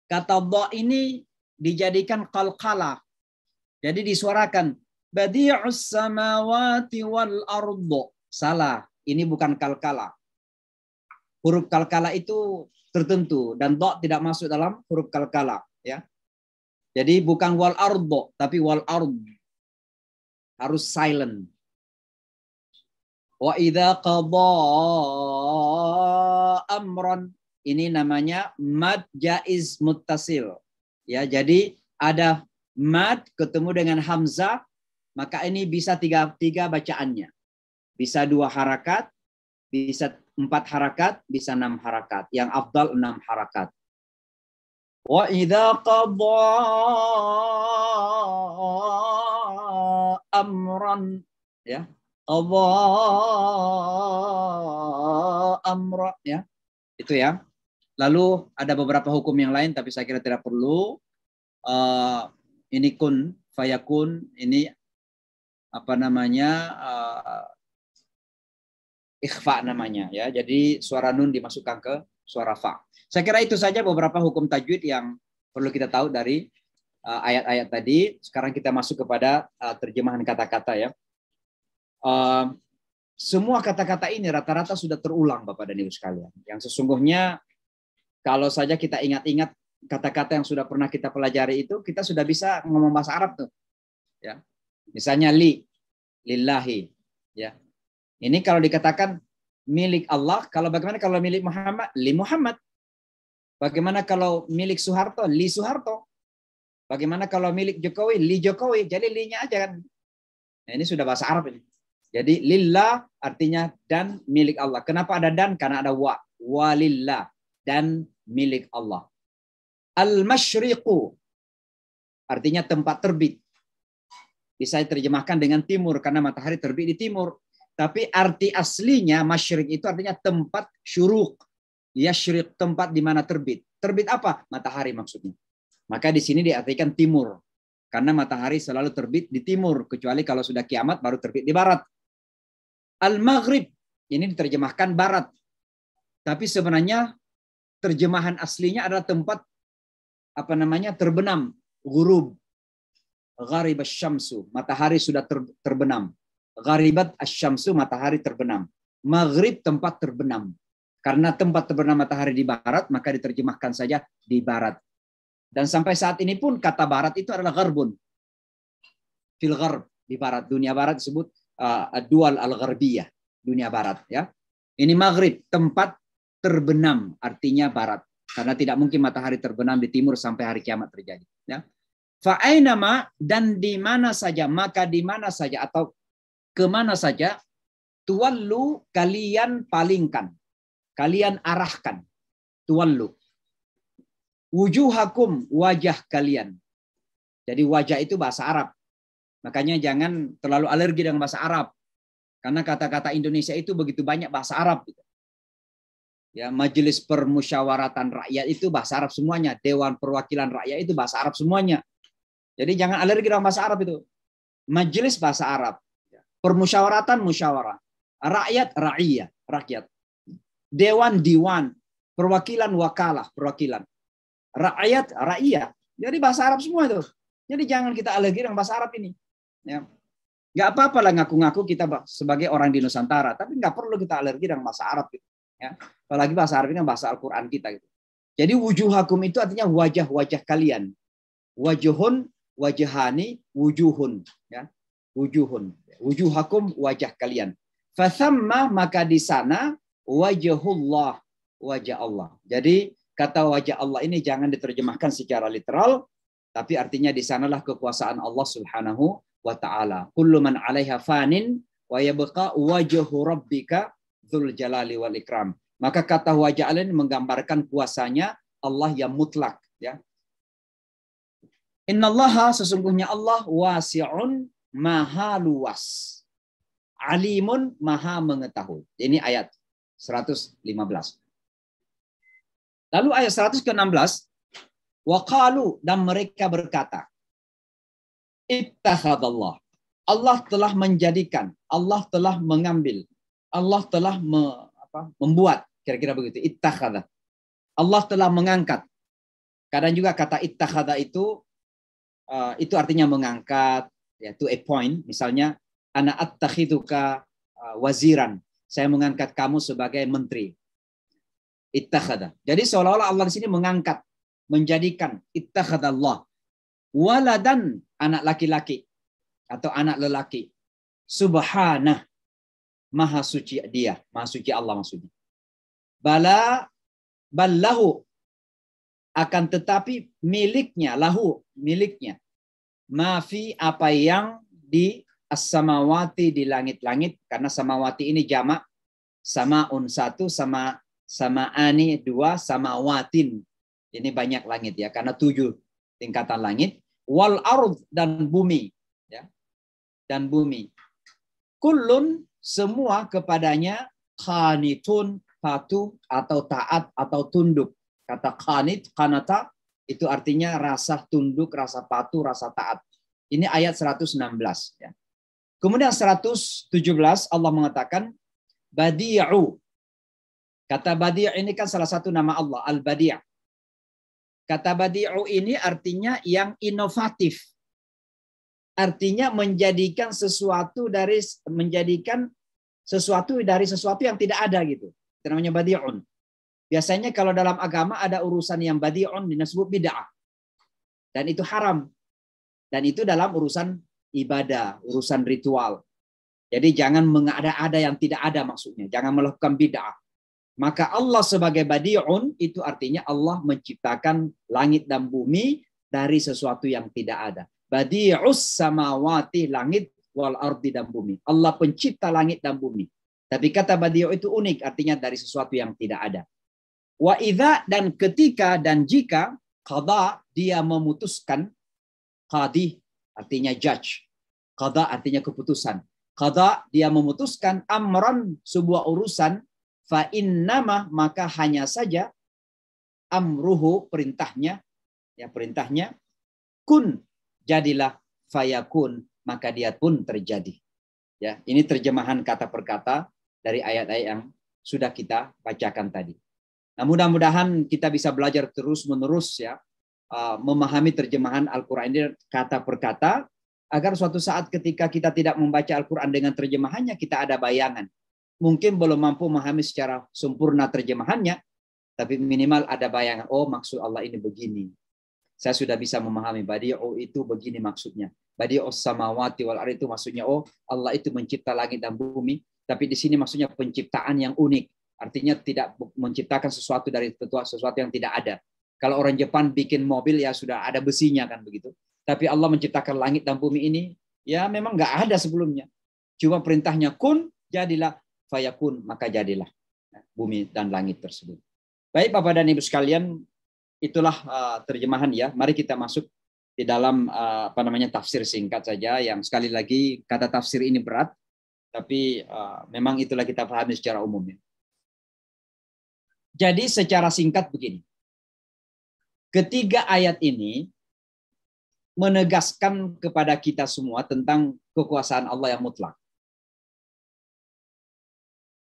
kata dha ini dijadikan qalqalah. Jadi disuarakan badi'us samawati wal ard. Salah. Ini bukan kalkala. Huruf kalkala itu tertentu dan dha tidak masuk dalam huruf kalkala ya. Jadi bukan wal ardo tapi wal ard. Harus silent. Wa idza qadha amran, ini namanya mad jaiz muttasil. Ya, jadi ada mad ketemu dengan hamzah, maka ini bisa tiga bacaannya. Bisa 2 harakat, bisa 4 harakat, bisa 6 harakat. Yang afdal 6 harakat. Wa idza qadha amran ya. Qadha amra ya. Itu ya. Lalu ada beberapa hukum yang lain tapi saya kira tidak perlu. Ini kun fayakun, ini apa namanya? Ikhfa namanya ya. Jadi suara nun dimasukkan ke suara fa. Saya kira itu saja beberapa hukum tajwid yang perlu kita tahu dari ayat-ayat tadi. Sekarang kita masuk kepada terjemahan kata-kata ya. Semua kata-kata ini rata-rata sudah terulang Bapak dan Ibu sekalian. Yang sesungguhnya kalau saja kita ingat-ingat kata-kata yang sudah pernah kita pelajari itu, kita sudah bisa ngomong bahasa Arab tuh. Ya. Misalnya lillahi. Ya. Ini kalau dikatakan milik Allah, bagaimana kalau milik Muhammad? Li Muhammad. Bagaimana kalau milik Soeharto? Li Soeharto. Bagaimana kalau milik Jokowi? Li Jokowi. Jadi li-nya aja kan. Nah, ini sudah bahasa Arab ini. Jadi lillah artinya dan milik Allah. Kenapa ada dan? Karena ada wa. Walillah. Dan milik Allah. Al-masyriqu artinya tempat terbit. Bisa diterjemahkan dengan timur karena matahari terbit di timur. Tapi arti aslinya masyriq itu artinya tempat syuruk. Yasyriq, tempat di mana terbit. Terbit apa? Matahari maksudnya. Maka di sini diartikan timur. Karena matahari selalu terbit di timur. Kecuali kalau sudah kiamat baru terbit di barat. Al-maghrib. Ini diterjemahkan barat. Tapi sebenarnya terjemahan aslinya adalah tempat terbenam. Ghurub. Gharib asy-syamsu. Matahari sudah terbenam. Gharibat asy-syamsu. Matahari terbenam. Maghrib tempat terbenam. Karena tempat terbenam matahari di barat, maka diterjemahkan saja di barat. Dan sampai saat ini pun kata barat itu adalah gharbun. Fil gharb. Di barat. Dunia barat disebut ad-dual al-gharbiyah. Dunia barat. Ya. Ini maghrib. Tempat terbenam. Artinya barat. Karena tidak mungkin matahari terbenam di timur sampai hari kiamat terjadi. Ya. Fa'ainama dan di mana saja. Maka di mana saja. Atau kemana saja. Tuwallu kalian palingkan. Kalian arahkan. Tuwallu. Wujuhakum wajah kalian. Jadi wajah itu bahasa Arab. Makanya jangan terlalu alergi dengan bahasa Arab. Karena kata-kata Indonesia itu begitu banyak bahasa Arab. Ya, Majelis Permusyawaratan Rakyat itu bahasa Arab semuanya. Dewan Perwakilan Rakyat itu bahasa Arab semuanya. Jadi jangan alergi dengan bahasa Arab itu. Majelis bahasa Arab. Permusyawaratan musyawarah. Rakyat ra'iyah, rakyat. Dewan diwan. Perwakilan wakalah, perwakilan. Rakyat ra'iyah. Jadi bahasa Arab semua itu. Jadi jangan kita alergi dengan bahasa Arab ini. Ya. Nggak apa-apa lah ngaku-ngaku kita sebagai orang di Nusantara, tapi nggak perlu kita alergi dengan bahasa Arab gitu. Ya. Apalagi bahasa Arab ini bahasa Al-Quran kita gitu. Jadi wujuhakum itu artinya wajah-wajah kalian. Wajuhun, wajahani, wujuhun. Ya. Wujuhun. Wujuhakum wajah kalian. Fathamma maka di sana wajahullah, wajah Allah. Jadi kata wajah Allah ini jangan diterjemahkan secara literal, tapi artinya di sanalah kekuasaan Allah Subhanahu wa taala. Kullu man 'alaiha fanin wa yabqa wajhu rabbika dzul jalali wal ikram. Maka kata wajah Allah ini menggambarkan kuasanya Allah yang mutlak, ya. Innallaha sesungguhnya Allah wasi'un maha luas. Alimun maha mengetahui. Ini ayat 115. Lalu ayat 116, waqalu dan mereka berkata, ittakhadallah. Allah telah menjadikan, Allah telah mengambil, Allah telah membuat, kira-kira begitu. Ittakhadha. Allah telah mengangkat. Kadang juga kata ittakhadha itu artinya mengangkat, ya, to a point. Misalnya, ana attakhiduka waziran. Saya mengangkat kamu sebagai menteri. Ittakhadha. Jadi seolah-olah Allah di sini mengangkat, menjadikan ittakhadallah waladan, anak laki-laki atau anak lelaki. Subhanah, maha suci dia, maha suci Allah maksudnya. Ballahu, akan tetapi miliknya, lahu, miliknya. Mafi, apa yang di as-samawati, di langit-langit, karena samawati ini jamak, samaun satu, samaani dua, samawatin. Ini banyak langit ya, karena 7 tingkatan langit. Wal ard, dan bumi, ya, dan bumi. Kullun, semua kepadanya qanitun, patuh atau taat atau tunduk. Kata qanit, qanata itu artinya rasa tunduk, rasa patuh, rasa taat. Ini ayat 116 ya. Kemudian 117 Allah mengatakan badi'u. Kata badi' ini kan salah satu nama Allah, al-badi'. Kata badi'u ini artinya yang inovatif. Artinya menjadikan sesuatu dari sesuatu yang tidak ada gitu. Itu namanya badi'un. Biasanya kalau dalam agama ada urusan yang badi'un disebut bid'ah. Dan itu haram. Dan itu dalam urusan ibadah, urusan ritual. Jadi jangan mengada-ada yang tidak ada maksudnya. Jangan melakukan bid'ah. Maka Allah sebagai badi'un itu artinya Allah menciptakan langit dan bumi dari sesuatu yang tidak ada. Badi'us samawati, langit wal ardi, dan bumi. Allah pencipta langit dan bumi. Tapi kata badi'u itu unik, artinya dari sesuatu yang tidak ada. Wa idza, dan ketika dan jika, qada, dia memutuskan, qadi artinya judge, qada artinya keputusan. Qada, dia memutuskan, amran, sebuah urusan, fa innama, maka hanya saja, amruhu, perintahnya, ya perintahnya, kun, jadilah, fayakun, maka dia pun terjadi. Ya, ini terjemahan kata per kata dari ayat-ayat yang sudah kita bacakan tadi. Nah, mudah-mudahan kita bisa belajar terus-menerus ya, memahami terjemahan Al-Quran ini kata per kata, agar suatu saat ketika kita tidak membaca Al-Quran dengan terjemahannya, kita ada bayangan. Mungkin belum mampu memahami secara sempurna terjemahannya, tapi minimal ada bayangan, oh maksud Allah ini begini. Saya sudah bisa memahami badi'u itu begini maksudnya. Badi'us samawati wal ardi itu maksudnya, oh Allah itu mencipta langit dan bumi, tapi di sini maksudnya penciptaan yang unik. Artinya tidak menciptakan sesuatu dari sesuatu yang tidak ada. Kalau orang Jepang bikin mobil ya sudah ada besinya kan begitu. Tapi Allah menciptakan langit dan bumi ini ya memang nggak ada sebelumnya. Cuma perintahnya kun, jadilah, fayakun, maka jadilah bumi dan langit tersebut. Baik Bapak dan Ibu sekalian, itulah terjemahan ya. Mari kita masuk di dalam tafsir singkat saja yang sekali lagi kata tafsir ini berat, tapi memang itulah kita pahami secara umumnya. Jadi secara singkat begini. Ketiga ayat ini menegaskan kepada kita semua tentang kekuasaan Allah yang mutlak.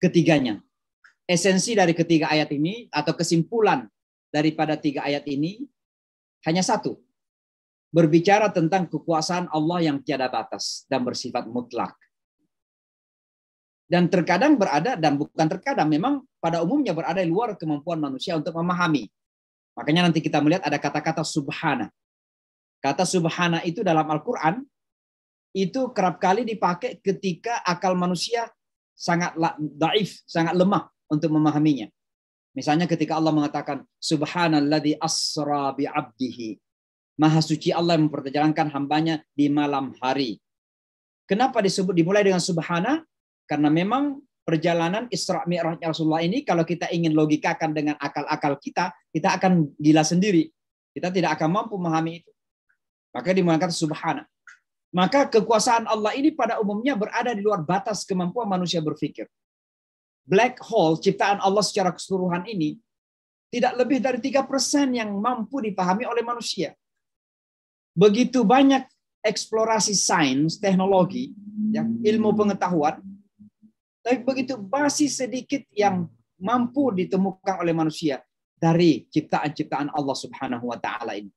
Ketiganya. Esensi dari ketiga ayat ini atau kesimpulan daripada tiga ayat ini hanya satu. Berbicara tentang kekuasaan Allah yang tiada batas dan bersifat mutlak. Dan terkadang berada, dan bukan terkadang, memang pada umumnya berada di luar kemampuan manusia untuk memahami. Makanya nanti kita melihat ada kata-kata subhana. Kata subhana itu dalam Al-Quran, itu kerap kali dipakai ketika akal manusia sangat daif, sangat lemah untuk memahaminya. Misalnya ketika Allah mengatakan, subhanalladzi asra bi'abdihi. Maha suci Allah yang memperjalankan hambanya di malam hari. Kenapa disebut dimulai dengan subhana? Karena memang perjalanan Isra Mi'raj Rasulullah ini kalau kita ingin logikakan dengan akal-akal kita akan gila sendiri. Kita tidak akan mampu memahami itu. Maka dimulakan subhana. Maka kekuasaan Allah ini pada umumnya berada di luar batas kemampuan manusia berpikir. Black hole, ciptaan Allah secara keseluruhan ini, tidak lebih dari 3% yang mampu dipahami oleh manusia. Begitu banyak eksplorasi sains, teknologi, ya, ilmu pengetahuan, tapi begitu masih sedikit yang mampu ditemukan oleh manusia dari ciptaan-ciptaan Allah Subhanahu wa taala ini.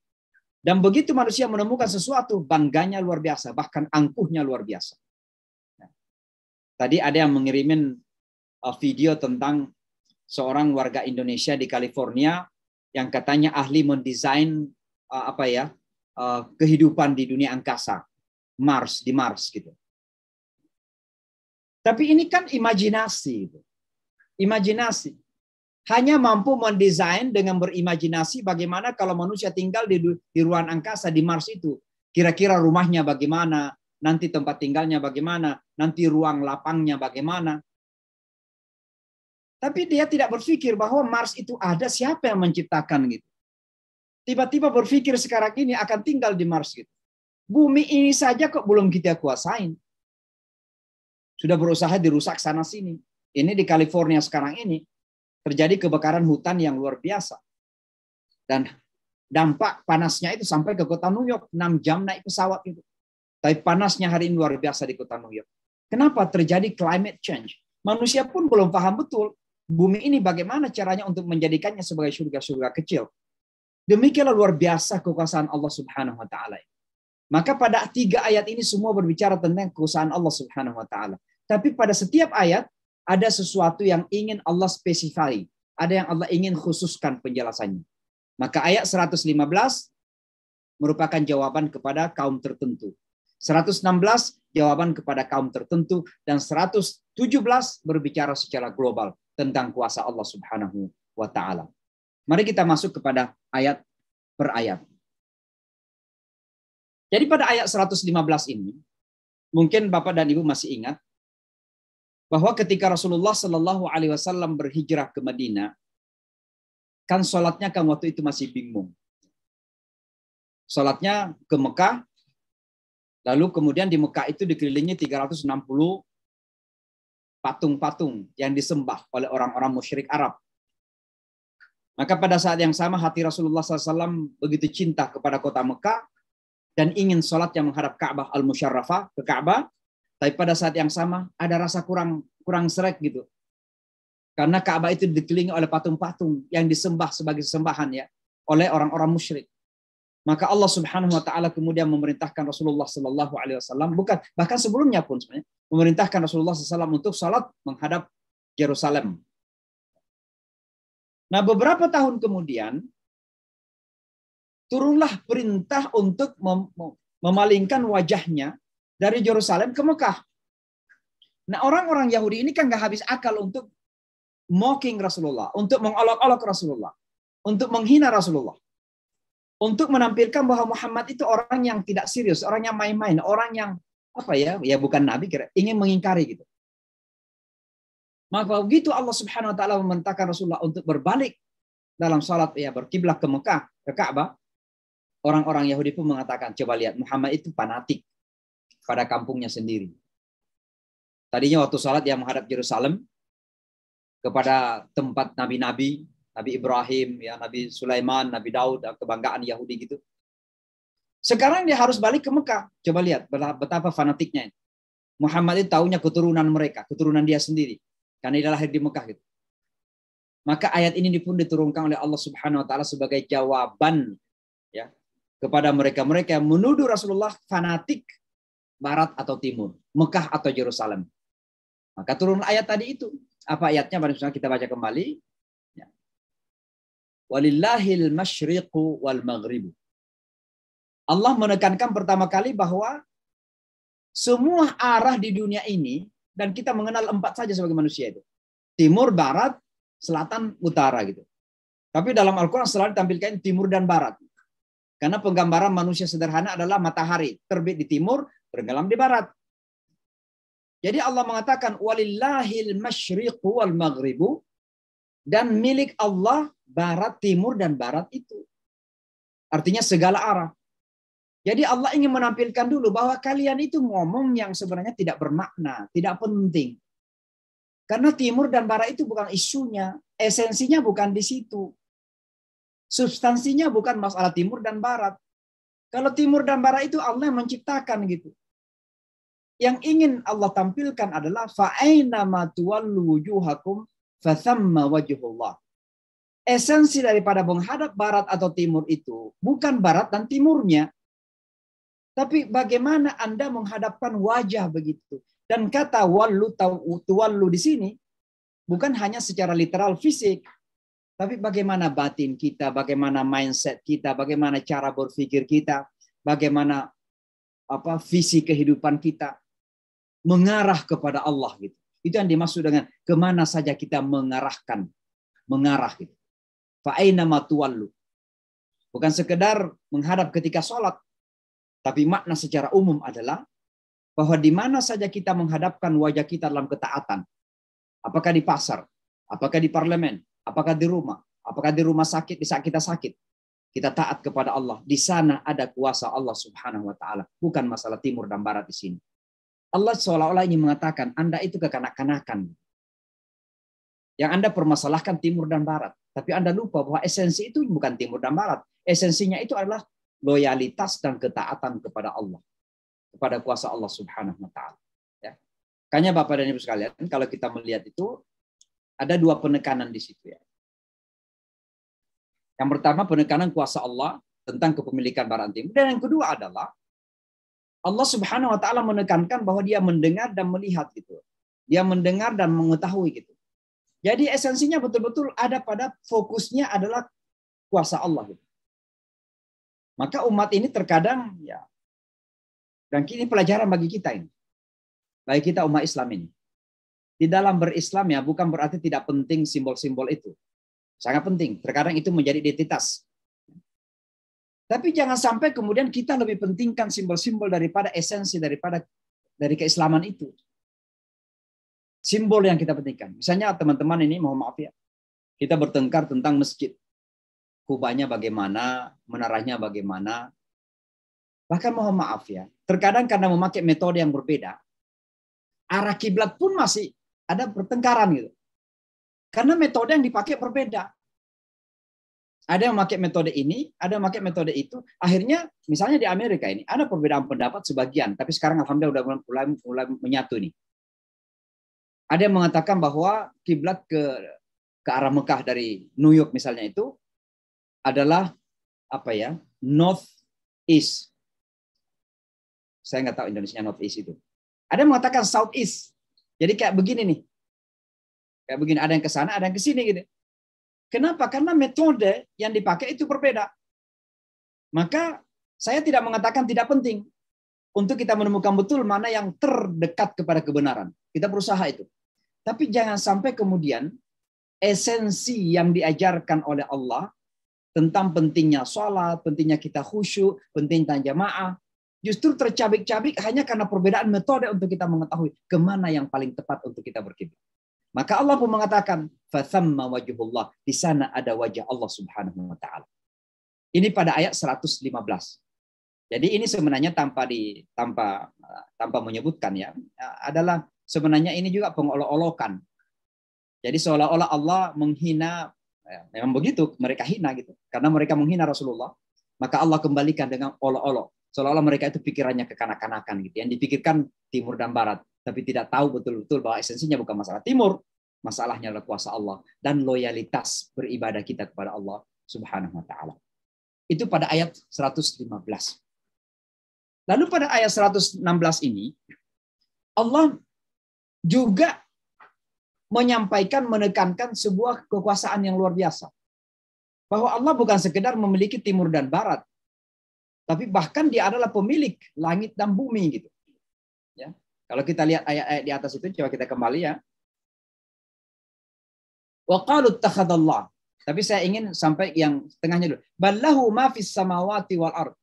Dan begitu manusia menemukan sesuatu, bangganya luar biasa, bahkan angkuhnya luar biasa. Tadi ada yang mengirimin video tentang seorang warga Indonesia di California yang katanya ahli mendesain kehidupan di dunia angkasa, di Mars gitu. Tapi ini kan imajinasi. Imajinasi. Hanya mampu mendesain dengan berimajinasi bagaimana kalau manusia tinggal di ruang angkasa di Mars itu. Kira-kira rumahnya bagaimana, nanti tempat tinggalnya bagaimana, nanti ruang lapangnya bagaimana. Tapi dia tidak berpikir bahwa Mars itu ada, siapa yang menciptakan gitu. Tiba-tiba berpikir sekarang ini akan tinggal di Mars gitu. Bumi ini saja kok belum kita kuasain. Sudah berusaha dirusak sana sini. Ini di California sekarang ini terjadi kebakaran hutan yang luar biasa. Dan dampak panasnya itu sampai ke kota New York, 6 jam naik pesawat itu. Tapi panasnya hari ini luar biasa di kota New York. Kenapa terjadi climate change? Manusia pun belum paham betul bumi ini bagaimana caranya untuk menjadikannya sebagai surga-surga kecil. Demikianlah luar biasa kekuasaan Allah Subhanahu wa taala. Maka pada 3 ayat ini semua berbicara tentang kekuasaan Allah Subhanahu wa taala. Tapi pada setiap ayat ada sesuatu yang ingin Allah spesifai. ada yang Allah ingin khususkan penjelasannya. Maka ayat 115 merupakan jawaban kepada kaum tertentu. 116 jawaban kepada kaum tertentu, dan 117 berbicara secara global tentang kuasa Allah Subhanahu wa taala. Mari kita masuk kepada ayat per ayat. Jadi pada ayat 115 ini, mungkin Bapak dan Ibu masih ingat bahwa ketika Rasulullah Shallallahu Alaihi Wasallam berhijrah ke Madinah, kan sholatnya kan waktu itu masih bingung. Sholatnya ke Mekah, lalu kemudian di Mekah itu dikelilingi 360 patung-patung yang disembah oleh orang-orang musyrik Arab. Maka pada saat yang sama hati Rasulullah SAW begitu cinta kepada kota Mekah dan ingin sholat yang menghadap Ka'bah al-Musyarrafah, ke Ka'bah, tapi pada saat yang sama ada rasa kurang sreg gitu. Karena Ka'bah itu dikelilingi oleh patung-patung yang disembah sebagai sembahan ya oleh orang-orang musyrik. Maka Allah Subhanahu wa taala kemudian memerintahkan Rasulullah sallallahu alaihi wasallam, bahkan sebelumnya pun sebenarnya memerintahkan Rasulullah SAW untuk salat menghadap Yerusalem. Nah, beberapa tahun kemudian turunlah perintah untuk memalingkan wajahnya dari Yerusalem ke Mekah. Nah, orang-orang Yahudi ini kan nggak habis akal untuk mocking Rasulullah, untuk mengolok-olok Rasulullah, untuk menghina Rasulullah, untuk menampilkan bahwa Muhammad itu orang yang tidak serius, orang yang main-main, orang yang bukan nabi, ingin mengingkari gitu. Maka begitu Allah Subhanahu wa taala memerintahkan Rasulullah untuk berbalik dalam salat berkiblat ke Mekah, ke Ka'bah, orang-orang Yahudi pun mengatakan, coba lihat Muhammad itu fanatik pada kampungnya sendiri. Tadinya waktu salat dia menghadap Yerusalem kepada tempat nabi-nabi, Nabi Ibrahim, ya Nabi Sulaiman, Nabi Daud, kebanggaan Yahudi gitu. Sekarang dia harus balik ke Mekah. Coba lihat betapa fanatiknya. Muhammad itu taunya keturunan mereka, keturunan dia sendiri. Karena dia lahir di Mekah gitu. Maka ayat ini pun diturunkan oleh Allah Subhanahu wa taala sebagai jawaban ya kepada mereka-mereka yang menuduh Rasulullah fanatik barat atau timur, Mekah atau Yerusalem. Maka turun ayat tadi itu. Apa ayatnya? Mari kita baca kembali. Walillahil masyriqu wal maghribu. Allah menekankan pertama kali bahwa semua arah di dunia ini, dan kita mengenal 4 saja sebagai manusia itu. Timur, barat, selatan, utara gitu. Tapi dalam Al-Quran selalu ditampilkan timur dan barat. Karena penggambaran manusia sederhana adalah matahari. Terbit di timur, tenggelam di barat. Jadi Allah mengatakan, walillahil masyriqu wal maghribu. Dan milik Allah barat, timur, dan barat itu. Artinya segala arah. Jadi Allah ingin menampilkan dulu bahwa kalian itu ngomong yang sebenarnya tidak bermakna, tidak penting. Karena timur dan barat itu bukan isunya, esensinya bukan di situ. Substansinya bukan masalah timur dan barat. Kalau timur dan barat itu Allah yang menciptakan gitu. Yang ingin Allah tampilkan adalah fa'aina ma tuwallu wujuhakum fathamma wajhullah. Esensi daripada menghadap barat atau timur itu bukan barat dan timurnya. Tapi bagaimana Anda menghadapkan wajah begitu. Dan kata tuwallu di sini bukan hanya secara literal fisik, tapi bagaimana batin kita, bagaimana mindset kita, bagaimana cara berpikir kita, bagaimana visi kehidupan kita mengarah kepada Allah gitu. Itu yang dimaksud dengan kemana saja kita mengarah gitu. Fa aina ma tuwallu. Bukan sekedar menghadap ketika sholat, tapi makna secara umum adalah bahwa di mana saja kita menghadapkan wajah kita dalam ketaatan. Apakah di pasar, apakah di parlemen, apakah di rumah sakit, di saat kita sakit. Kita taat kepada Allah. Di sana ada kuasa Allah Subhanahu wa taala, bukan masalah timur dan barat di sini. Allah seolah-olah ingin mengatakan, Anda itu kekanak-kanakan. Yang Anda permasalahkan timur dan barat. Tapi Anda lupa bahwa esensi itu bukan timur dan barat. Esensinya itu adalah loyalitas dan ketaatan kepada Allah, kepada kuasa Allah Subhanahu wa taala. Ya. Makanya Bapak dan Ibu sekalian, kalau kita melihat itu ada 2 penekanan di situ ya. Yang pertama penekanan kuasa Allah tentang kepemilikan barat timur, dan yang kedua adalah Allah Subhanahu wa taala menekankan bahwa Dia mendengar dan melihat gitu. Dia mendengar dan mengetahui gitu. Jadi esensinya betul-betul ada pada fokusnya adalah kuasa Allah. Maka umat ini terkadang ya, dan ini pelajaran bagi kita ini, bagi kita umat Islam ini. Di dalam berislam ya bukan berarti tidak penting simbol-simbol itu, sangat penting. Terkadang itu menjadi identitas. Tapi jangan sampai kemudian kita lebih pentingkan simbol-simbol daripada esensi dari keislaman itu. Simbol yang kita pentingkan. Misalnya teman-teman ini, mohon maaf ya, kita bertengkar tentang masjid. Kubahnya bagaimana, menaranya bagaimana. Bahkan mohon maaf ya, terkadang karena memakai metode yang berbeda, arah kiblat pun masih ada pertengkaran gitu. Karena metode yang dipakai berbeda. Ada yang memakai metode ini, ada yang memakai metode itu. Akhirnya, misalnya di Amerika ini, ada perbedaan pendapat sebagian. Tapi sekarang alhamdulillah udah mulai menyatu nih. Ada yang mengatakan bahwa kiblat ke arah Mekah dari New York misalnya itu adalah apa ya, North East. Saya nggak tahu Indonesia North East itu. Ada yang mengatakan South East. Jadi kayak begini nih. Kayak begini, ada yang ke sana, ada yang ke sini gitu. Kenapa? Karena metode yang dipakai itu berbeda. Maka saya tidak mengatakan tidak penting untuk kita menemukan betul mana yang terdekat kepada kebenaran. Kita berusaha itu. Tapi jangan sampai kemudian esensi yang diajarkan oleh Allah tentang pentingnya sholat, pentingnya kita khusyuk, pentingnya jamaah, justru tercabik-cabik hanya karena perbedaan metode untuk kita mengetahui kemana yang paling tepat untuk kita berkiblat. Maka Allah pun mengatakan, "Fathamma wajhullah." Di sana ada wajah Allah Subhanahu wa taala. Ini pada ayat 115. Jadi ini sebenarnya tanpa menyebutkan ya, adalah sebenarnya ini juga pengolok-olokan. Jadi seolah-olah Allah menghina, ya, memang begitu mereka hina gitu. Karena mereka menghina Rasulullah, maka Allah kembalikan dengan olok-olok. Seolah-olah mereka itu pikirannya kekanak-kanakan gitu. Yang dipikirkan timur dan barat, tapi tidak tahu betul-betul bahwa esensinya bukan masalah timur, masalahnya adalah kuasa Allah dan loyalitas beribadah kita kepada Allah Subhanahu wa taala. Itu pada ayat 115. Lalu pada ayat 116 ini Allah juga menyampaikan, menekankan sebuah kekuasaan yang luar biasa. Bahwa Allah bukan sekedar memiliki timur dan barat, tapi bahkan dia adalah pemilik langit dan bumi gitu. Ya. Kalau kita lihat ayat-ayat di atas itu, coba kita kembali ya. Wa qalu ittakhadallah. Tapi saya ingin sampai yang tengahnya dulu. Ballahu ma fis samawati wal ard.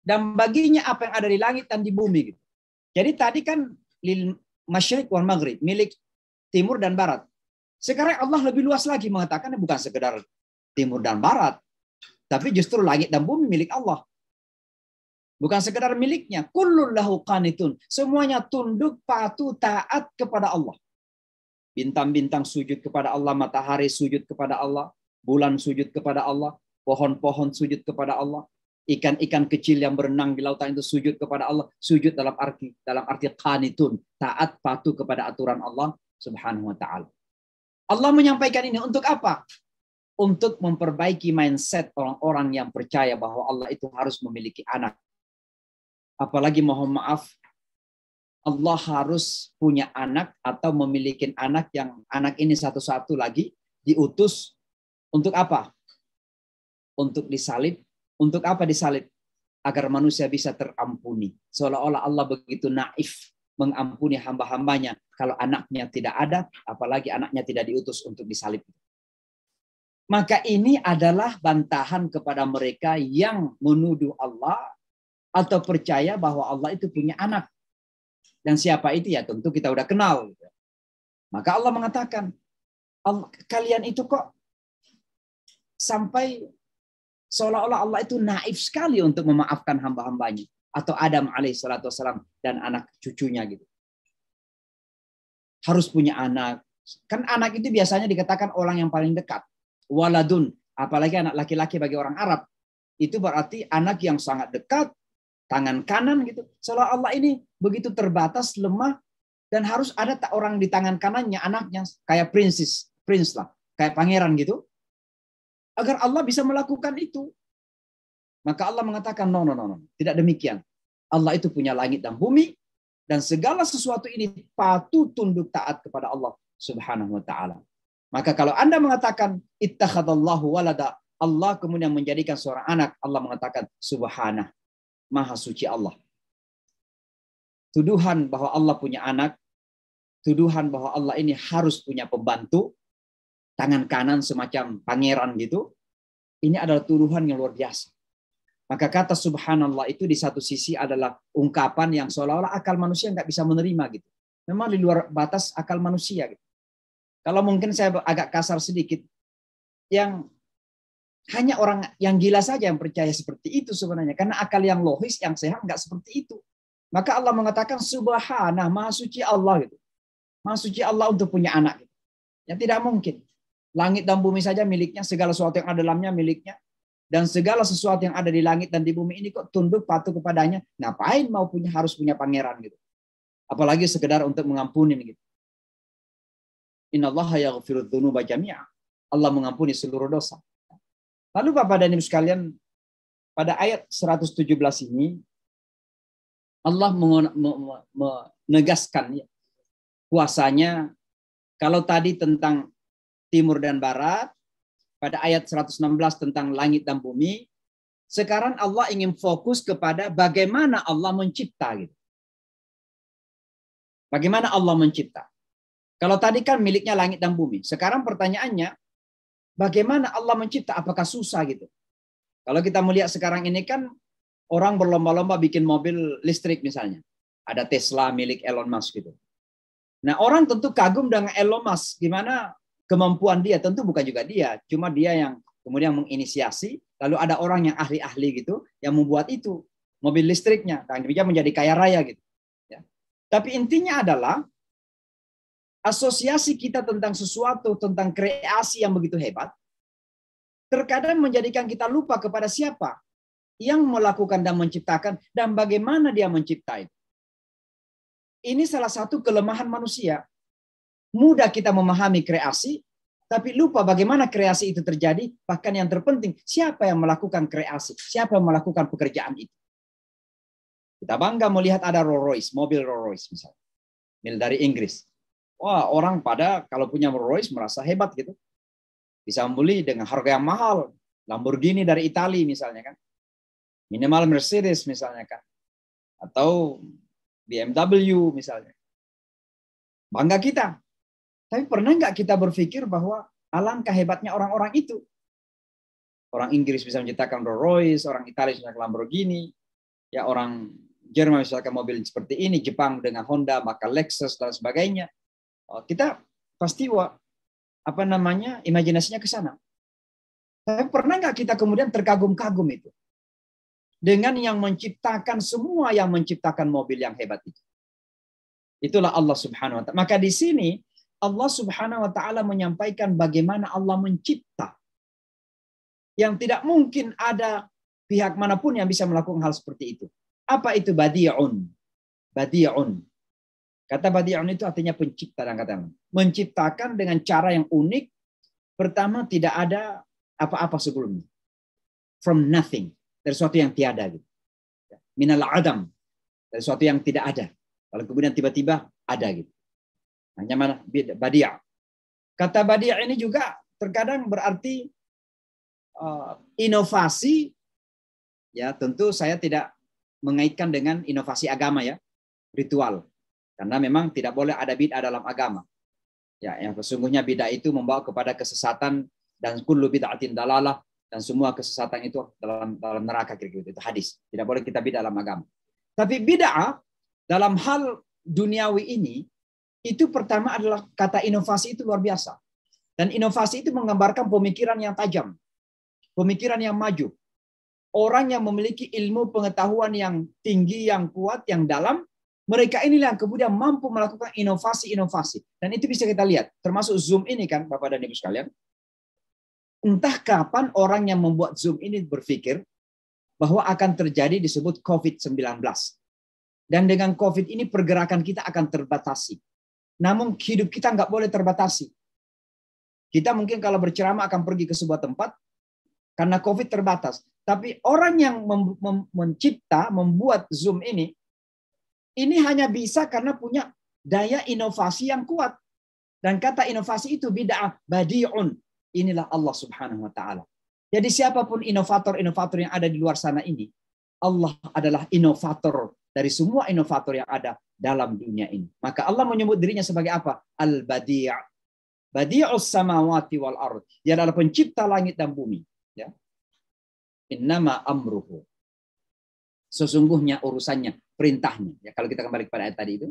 Dan baginya apa yang ada di langit dan di bumi gitu. Jadi tadi kan lil masyriq wal maghrib, milik timur dan barat. Sekarang Allah lebih luas lagi mengatakan bukan sekedar timur dan barat, tapi justru langit dan bumi milik Allah. Bukan sekedar miliknya. Kullun lahu qanitun. Semuanya tunduk, patuh, taat kepada Allah. Bintang-bintang sujud kepada Allah, matahari sujud kepada Allah, bulan sujud kepada Allah, pohon-pohon sujud kepada Allah, ikan-ikan kecil yang berenang di lautan itu sujud kepada Allah. Sujud dalam arti qanitun, taat, patuh kepada aturan Allah Subhanahu wa taala. Allah menyampaikan ini untuk apa? Untuk memperbaiki mindset orang-orang yang percaya bahwa Allah itu harus memiliki anak. Apalagi mohon maaf, Allah harus punya anak atau memiliki anak yang anak ini satu-satu lagi diutus untuk apa? Untuk disalib. Untuk apa disalib? Agar manusia bisa terampuni. Seolah-olah Allah begitu naif mengampuni hamba-hambanya kalau anaknya tidak ada, apalagi anaknya tidak diutus untuk disalib. Maka ini adalah bantahan kepada mereka yang menuduh Allah atau percaya bahwa Allah itu punya anak. Dan siapa itu ya tentu kita udah kenal. Maka Allah mengatakan, kalian itu kok sampai seolah-olah Allah itu naif sekali untuk memaafkan hamba-hambanya. Atau Adam alaihissalatu wassalam dan anak cucunya gitu. Harus punya anak. Kan anak itu biasanya dikatakan orang yang paling dekat. Waladun. Apalagi anak laki-laki bagi orang Arab. Itu berarti anak yang sangat dekat. Tangan kanan gitu. Seolah Allah ini begitu terbatas, lemah. Dan harus ada orang di tangan kanannya anaknya. Kayak prince lah. Kayak pangeran gitu. Agar Allah bisa melakukan itu. Maka Allah mengatakan, no. Tidak demikian. Allah itu punya langit dan bumi. Dan segala sesuatu ini patuh tunduk taat kepada Allah Subhanahu wa ta'ala. Maka kalau Anda mengatakan ittakhadallahu walada, Allah kemudian menjadikan seorang anak, Allah mengatakan subhanah, maha suci Allah. Tuduhan bahwa Allah punya anak, tuduhan bahwa Allah ini harus punya pembantu, tangan kanan semacam pangeran gitu, ini adalah tuduhan yang luar biasa. Maka kata subhanallah itu di satu sisi adalah ungkapan yang seolah-olah akal manusia nggak bisa menerima gitu. Memang di luar batas akal manusia gitu. Kalau mungkin saya agak kasar sedikit, yang hanya orang yang gila saja yang percaya seperti itu sebenarnya. Karena akal yang logis, yang sehat nggak seperti itu. Maka Allah mengatakan subhanah, maha suci Allah gitu. Maha suci Allah untuk punya anak gitu. Ya tidak mungkin. Langit dan bumi saja miliknya, segala sesuatu yang ada dalamnya miliknya. Dan segala sesuatu yang ada di langit dan di bumi ini kok tunduk patuh kepadanya. Ngapain harus punya pangeran gitu. Apalagi sekedar untuk mengampuni gitu. Innallaha yaghfirudz dzunuba jami'a. Allah mengampuni seluruh dosa. Lalu Bapak dan Ibu sekalian, pada ayat 117 ini Allah menegaskan kuasanya. Kalau tadi tentang timur dan barat, pada ayat 116 tentang langit dan bumi, sekarang Allah ingin fokus kepada bagaimana Allah mencipta gitu. Bagaimana Allah mencipta? Kalau tadi kan miliknya langit dan bumi. Sekarang pertanyaannya, bagaimana Allah mencipta? Apakah susah gitu? Kalau kita melihat sekarang ini kan orang berlomba-lomba bikin mobil listrik misalnya. Ada Tesla milik Elon Musk gitu. Nah orang tentu kagum dengan Elon Musk. Gimana kemampuan dia? Tentu bukan juga dia. Cuma dia yang kemudian menginisiasi. Lalu ada orang yang ahli-ahli gitu yang membuat itu. Mobil listriknya. Dan dia menjadi kaya raya gitu. Ya. Tapi intinya adalah asosiasi kita tentang sesuatu, tentang kreasi yang begitu hebat, terkadang menjadikan kita lupa kepada siapa yang melakukan dan menciptakan, dan bagaimana dia mencipta itu. Ini salah satu kelemahan manusia. Mudah kita memahami kreasi, tapi lupa bagaimana kreasi itu terjadi, bahkan yang terpenting, siapa yang melakukan kreasi, siapa yang melakukan pekerjaan itu. Kita bangga melihat ada Rolls Royce, mobil Rolls Royce misalnya, milik dari Inggris. Wah, orang pada kalau punya Rolls Royce merasa hebat gitu. Bisa membeli dengan harga yang mahal. Lamborghini dari Italia misalnya kan. Minimal Mercedes misalnya kan. Atau BMW misalnya. Bangga kita. Tapi pernah nggak kita berpikir bahwa alangkah hebatnya orang-orang itu? Orang Inggris bisa menciptakan Rolls Royce, orang Italia bisa menciptakan Lamborghini, ya orang Jerman misalkan mobil seperti ini, Jepang dengan Honda, maka Lexus dan sebagainya. Kita pasti imajinasinya ke sana. Tapi pernah nggak kita kemudian terkagum-kagum itu dengan yang menciptakan semua, yang menciptakan mobil yang hebat itu? Itulah Allah Subhanahu wa Ta'ala. Maka di sini Allah Subhanahu wa Ta'ala menyampaikan bagaimana Allah mencipta, yang tidak mungkin ada pihak manapun yang bisa melakukan hal seperti itu. Apa itu badi'un? Badi'un. Kata badi'un itu artinya pencipta dan kata menciptakan dengan cara yang unik. Pertama, tidak ada apa-apa sebelumnya. From nothing. Dari sesuatu yang tiada. Gitu. Minal adam. Dari sesuatu yang tidak ada. Lalu kemudian tiba-tiba ada gitu. Hanya mana? Badi'. Kata badi' ini juga terkadang berarti inovasi. Ya, tentu saya tidak mengaitkan dengan inovasi agama ya. Ritual. Karena memang tidak boleh ada bid'ah dalam agama. Ya, yang sesungguhnya bid'ah itu membawa kepada kesesatan, dan kullu bid'atin dalalah, dan semua kesesatan itu dalam neraka, kira-kira itu hadis. Tidak boleh kita bid'ah dalam agama. Tapi bid'ah dalam hal duniawi ini itu pertama adalah kata inovasi itu luar biasa. Dan inovasi itu menggambarkan pemikiran yang tajam, pemikiran yang maju. Orang yang memiliki ilmu pengetahuan yang tinggi, yang kuat, yang dalam, mereka inilah yang kemudian mampu melakukan inovasi-inovasi. Dan itu bisa kita lihat. Termasuk Zoom ini kan, Bapak dan Ibu sekalian. Entah kapan orang yang membuat Zoom ini berpikir bahwa akan terjadi disebut COVID-19. Dan dengan COVID ini pergerakan kita akan terbatasi. Namun hidup kita nggak boleh terbatasi. Kita mungkin kalau berceramah akan pergi ke sebuah tempat karena COVID terbatas. Tapi orang yang membuat Zoom ini hanya bisa karena punya daya inovasi yang kuat. Dan kata inovasi itu bid'ah, badi'un. Inilah Allah Subhanahu wa taala. Jadi siapapun inovator-inovator yang ada di luar sana ini, Allah adalah inovator dari semua inovator yang ada dalam dunia ini. Maka Allah menyebut dirinya sebagai apa? Al-Badi'. Badi'us samawati wal ardh. Dia adalah pencipta langit dan bumi. Ya. Innama amruhu. Sesungguhnya urusannya, perintahnya. Ya, kalau kita kembali kepada ayat tadi itu.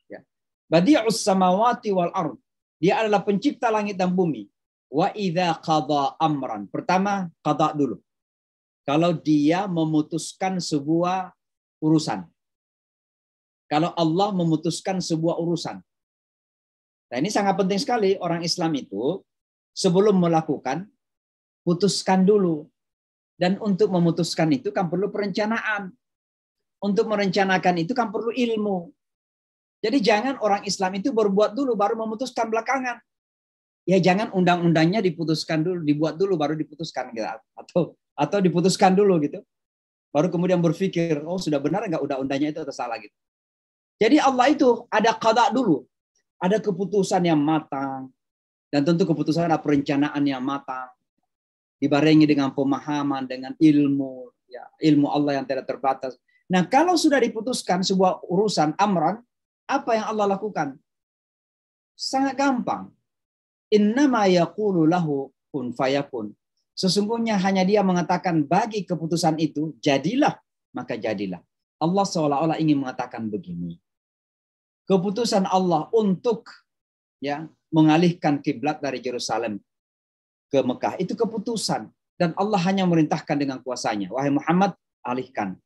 Ya. Badi'us samawati wal ardh. Dia adalah pencipta langit dan bumi. Wa idza qada amran. Pertama, qada dulu. Kalau dia memutuskan sebuah urusan. Kalau Allah memutuskan sebuah urusan. Nah, ini sangat penting sekali orang Islam itu sebelum melakukan, putuskan dulu. Dan untuk memutuskan itu kan perlu perencanaan. Untuk merencanakan itu kan perlu ilmu. Jadi jangan orang Islam itu berbuat dulu baru memutuskan belakangan. Ya jangan undang-undangnya diputuskan dulu, dibuat dulu baru diputuskan gitu. Atau diputuskan dulu gitu. Baru kemudian berpikir, oh sudah benar nggak undang-undangnya itu atau salah gitu. Jadi Allah itu ada qada dulu. Ada keputusan yang matang. Dan tentu keputusan ada perencanaan yang matang. Dibarengi dengan pemahaman, dengan ilmu. Ya, ilmu Allah yang tidak terbatas. Nah kalau sudah diputuskan sebuah urusan amran, apa yang Allah lakukan? Sangat gampang. Innama yaqulu lahu kun fayakun. Sesungguhnya hanya dia mengatakan bagi keputusan itu, jadilah, maka jadilah. Allah seolah-olah ingin mengatakan begini. Keputusan Allah untuk ya mengalihkan kiblat dari Yerusalem ke Mekah, itu keputusan. Dan Allah hanya merintahkan dengan kuasanya. Wahai Muhammad, alihkan.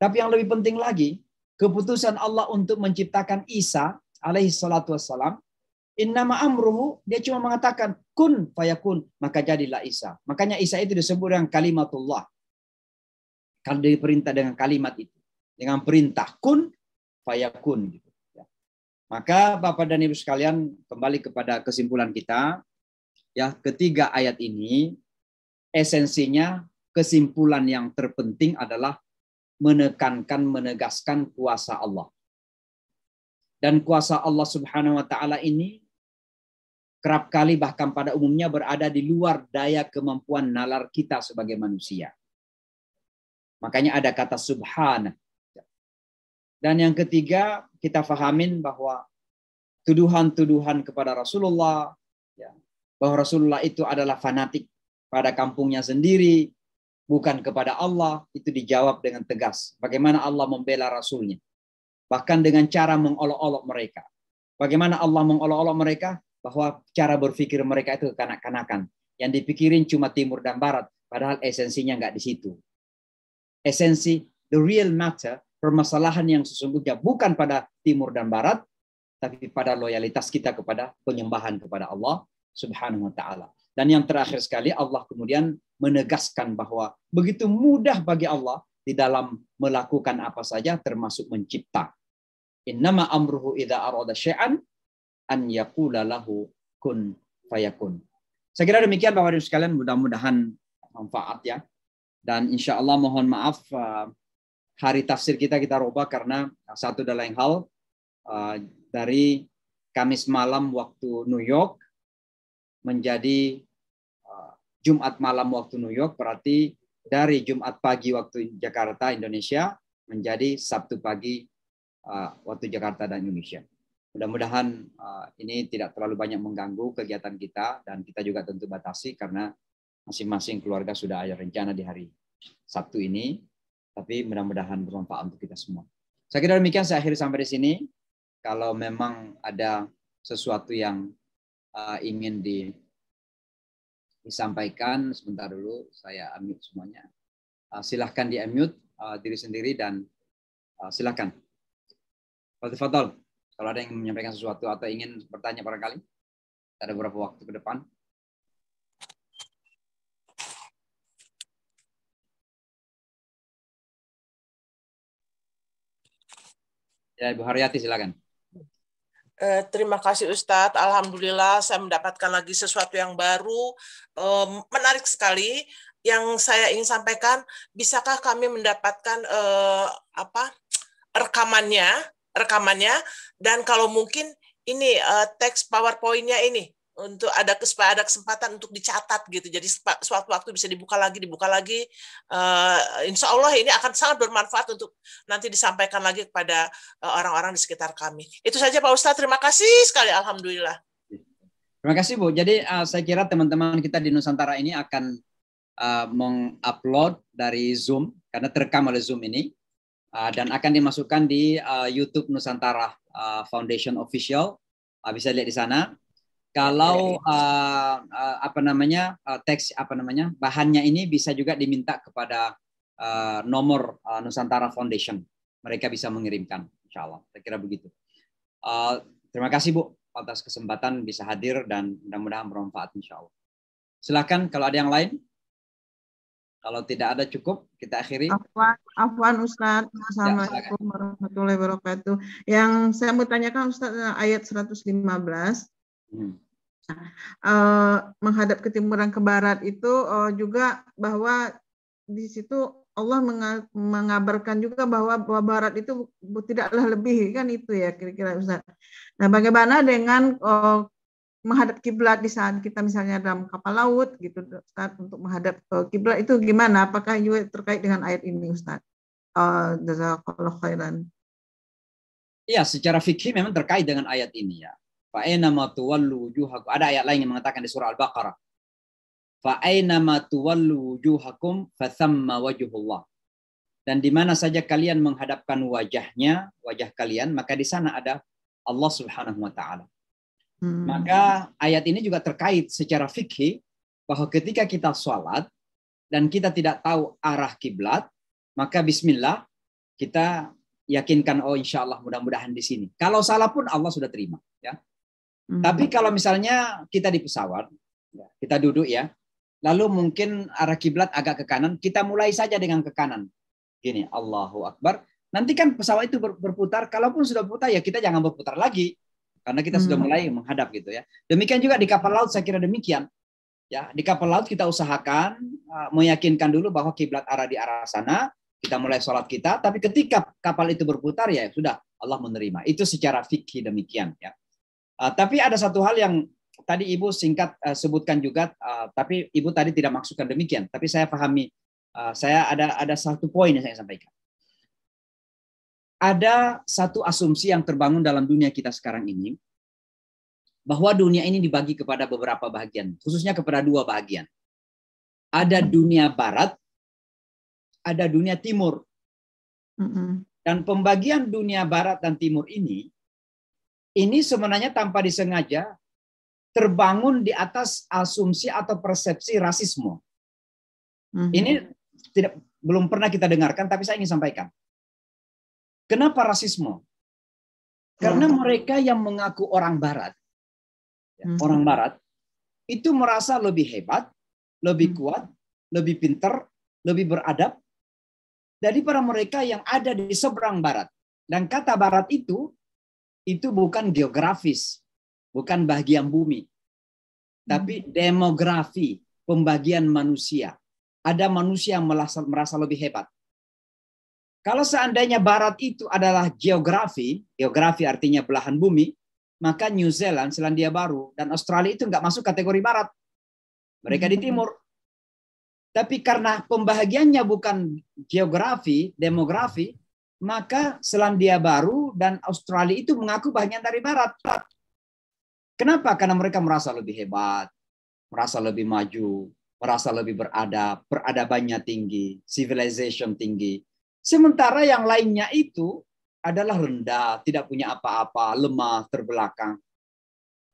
Tapi yang lebih penting lagi, keputusan Allah untuk menciptakan Isa alaihi salatu wassalam, innama amruhu, dia cuma mengatakan kun fayakun, maka jadilah Isa. Makanya Isa itu disebut dengan kalimatullah. Kalau diperintah dengan kalimat itu, dengan perintah kun fayakun gitu. Maka Bapak dan Ibu sekalian, kembali kepada kesimpulan kita, ya, ketiga ayat ini esensinya kesimpulan yang terpenting adalah menekankan, menegaskan kuasa Allah. Dan kuasa Allah Subhanahu wa taala ini kerap kali bahkan pada umumnya berada di luar daya kemampuan nalar kita sebagai manusia. Makanya ada kata subhana. Dan yang ketiga, kita fahamin bahwa tuduhan-tuduhan kepada Rasulullah, ya, bahwa Rasulullah itu adalah fanatik pada kampungnya sendiri, bukan kepada Allah, itu dijawab dengan tegas. Bagaimana Allah membela Rasulnya. Bahkan dengan cara mengolok-olok mereka. Bagaimana Allah mengolok-olok mereka? Bahwa cara berpikir mereka itu kekanak-kanakan. Yang dipikirin cuma timur dan barat, padahal esensinya nggak di situ. Esensi, the real matter, permasalahan yang sesungguhnya bukan pada timur dan barat, tapi pada loyalitas kita kepada penyembahan kepada Allah Subhanahu wa taala. Dan yang terakhir sekali, Allah kemudian menegaskan bahwa begitu mudah bagi Allah di dalam melakukan apa saja, termasuk mencipta. Innama amruhu idza arada syai'an an yaqula lahu kun fayakun. Saya kira demikian Bapak Ibu sekalian, mudah-mudahan manfaat ya. Dan insya Allah mohon maaf hari tafsir kita rubah karena satu dan lain hal, dari Kamis malam waktu New York menjadi Jumat malam waktu New York, berarti dari Jumat pagi waktu Jakarta Indonesia menjadi Sabtu pagi waktu Jakarta dan Indonesia. Mudah-mudahan ini tidak terlalu banyak mengganggu kegiatan kita, dan kita juga tentu batasi karena masing-masing keluarga sudah ada rencana di hari Sabtu ini, tapi mudah-mudahan bermanfaat untuk kita semua. Saya kira demikian, saya akhiri sampai di sini. Kalau memang ada sesuatu yang ingin disampaikan, sebentar dulu saya unmute semuanya. Silahkan di-unmute diri sendiri dan silahkan. Fadhil, kalau ada yang menyampaikan sesuatu atau ingin bertanya barangkali, ada beberapa waktu ke depan. Ya, Ibu Haryati, silakan. Terima kasih Ustadz. Alhamdulillah saya mendapatkan lagi sesuatu yang baru, menarik sekali. Yang saya ingin sampaikan, bisakah kami mendapatkan rekamannya rekamannya, dan kalau mungkin ini teks PowerPoint-nya ini untuk ada kesempatan untuk dicatat gitu. Jadi suatu waktu bisa dibuka lagi. Insya Allah ini akan sangat bermanfaat untuk nanti disampaikan lagi kepada orang-orang di sekitar kami. Itu saja Pak Ustadz. Terima kasih sekali. Alhamdulillah. Terima kasih Bu. Jadi saya kira teman-teman kita di Nusantara ini akan mengupload dari Zoom karena terekam oleh Zoom ini dan akan dimasukkan di YouTube Nusantara Foundation Official. Bisa lihat di sana. Kalau teks bahannya ini bisa juga diminta kepada nomor Nusantara Foundation, mereka bisa mengirimkan, insya Allah. Saya kira begitu. Terima kasih Bu atas kesempatan bisa hadir dan mudah-mudahan bermanfaat, insya Allah. Silakan kalau ada yang lain. Kalau tidak ada cukup, kita akhiri. Afwan Ustadz. Assalamualaikum warahmatullahi wabarakatuh. Yang saya mau tanyakan Ustadz ayat 115. Menghadap ke timur dan ke barat itu juga bahwa di situ Allah mengabarkan juga bahwa barat itu tidaklah lebih, kan itu ya kira-kira Ustaz. Nah, bagaimana dengan menghadap kiblat di saat kita misalnya dalam kapal laut gitu Ustaz, untuk menghadap kiblat itu gimana? Apakah juga terkait dengan ayat ini Ustaz? Jazakallahu khairan. Iya, secara fikih memang terkait dengan ayat ini ya. Fa'ainama tuwallu wujuhakum. Ada ayat lain yang mengatakan di surah Al-Baqarah. Fa'ainama tuwallu wujuhakum fathamma wajhullah. Dan di mana saja kalian menghadapkan wajah kalian, maka di sana ada Allah Subhanahu wa taala. Maka ayat ini juga terkait secara fikih bahwa ketika kita sholat dan kita tidak tahu arah kiblat, maka bismillah kita yakinkan insya Allah mudah-mudahan di sini. Kalau salah pun Allah sudah terima, ya. Tapi kalau misalnya kita di pesawat, kita duduk ya, lalu mungkin arah kiblat agak ke kanan, kita mulai saja dengan ke kanan. Gini, Allahu Akbar. Nanti kan pesawat itu berputar, kalaupun sudah berputar ya kita jangan berputar lagi. Karena kita sudah mulai menghadap gitu ya. Demikian juga di kapal laut saya kira demikian. Ya, di kapal laut kita usahakan meyakinkan dulu bahwa kiblat arah di arah sana, kita mulai sholat kita, tapi ketika kapal itu berputar ya sudah Allah menerima. Itu secara fikih demikian ya. Tapi ada satu hal yang tadi Ibu singkat sebutkan juga, tapi Ibu tadi tidak maksudkan demikian. Tapi saya pahami, saya ada satu poin yang saya sampaikan. Ada satu asumsi yang terbangun dalam dunia kita sekarang ini, bahwa dunia ini dibagi kepada beberapa bagian, khususnya kepada dua bagian. Ada dunia barat, ada dunia timur. Dan pembagian dunia barat dan timur ini sebenarnya tanpa disengaja terbangun di atas asumsi atau persepsi rasisme. Ini belum pernah kita dengarkan, tapi saya ingin sampaikan. Kenapa rasisme? Karena mereka yang mengaku orang barat, orang barat, itu merasa lebih hebat, lebih kuat, lebih pintar, lebih beradab daripada mereka yang ada di seberang barat. Dan kata barat itu bukan geografis, bukan bagian bumi, tapi demografi, pembagian manusia. Ada manusia yang merasa lebih hebat. Kalau seandainya barat itu adalah geografi artinya belahan bumi, maka New Zealand, Selandia Baru, dan Australia itu nggak masuk kategori barat. Mereka di timur. Tapi karena pembahagiannya bukan geografi, demografi, maka Selandia Baru dan Australia itu mengaku bagian dari barat. Kenapa? Karena mereka merasa lebih hebat, merasa lebih maju, merasa lebih beradab, peradabannya tinggi, civilization tinggi. Sementara yang lainnya itu adalah rendah, tidak punya apa-apa, lemah, terbelakang.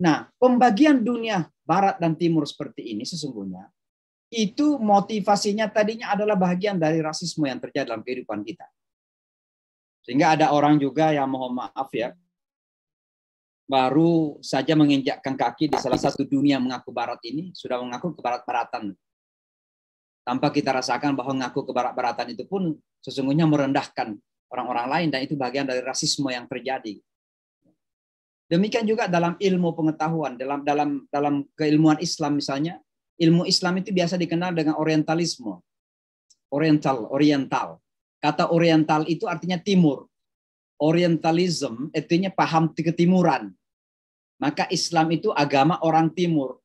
Nah, pembagian dunia barat dan timur seperti ini sesungguhnya itu motivasinya tadinya adalah bagian dari rasisme yang terjadi dalam kehidupan kita. Sehingga ada orang juga yang mohon maaf ya, baru saja menginjakkan kaki di salah satu dunia mengaku barat ini, sudah mengaku ke barat-baratan. Tanpa kita rasakan bahwa mengaku ke barat-baratan itu pun sesungguhnya merendahkan orang-orang lain, dan itu bagian dari rasisme yang terjadi. Demikian juga dalam ilmu pengetahuan, dalam keilmuan Islam misalnya, ilmu Islam itu biasa dikenal dengan orientalisme. Oriental. Kata oriental itu artinya timur. Orientalism artinya paham ketimuran. Maka Islam itu agama orang timur.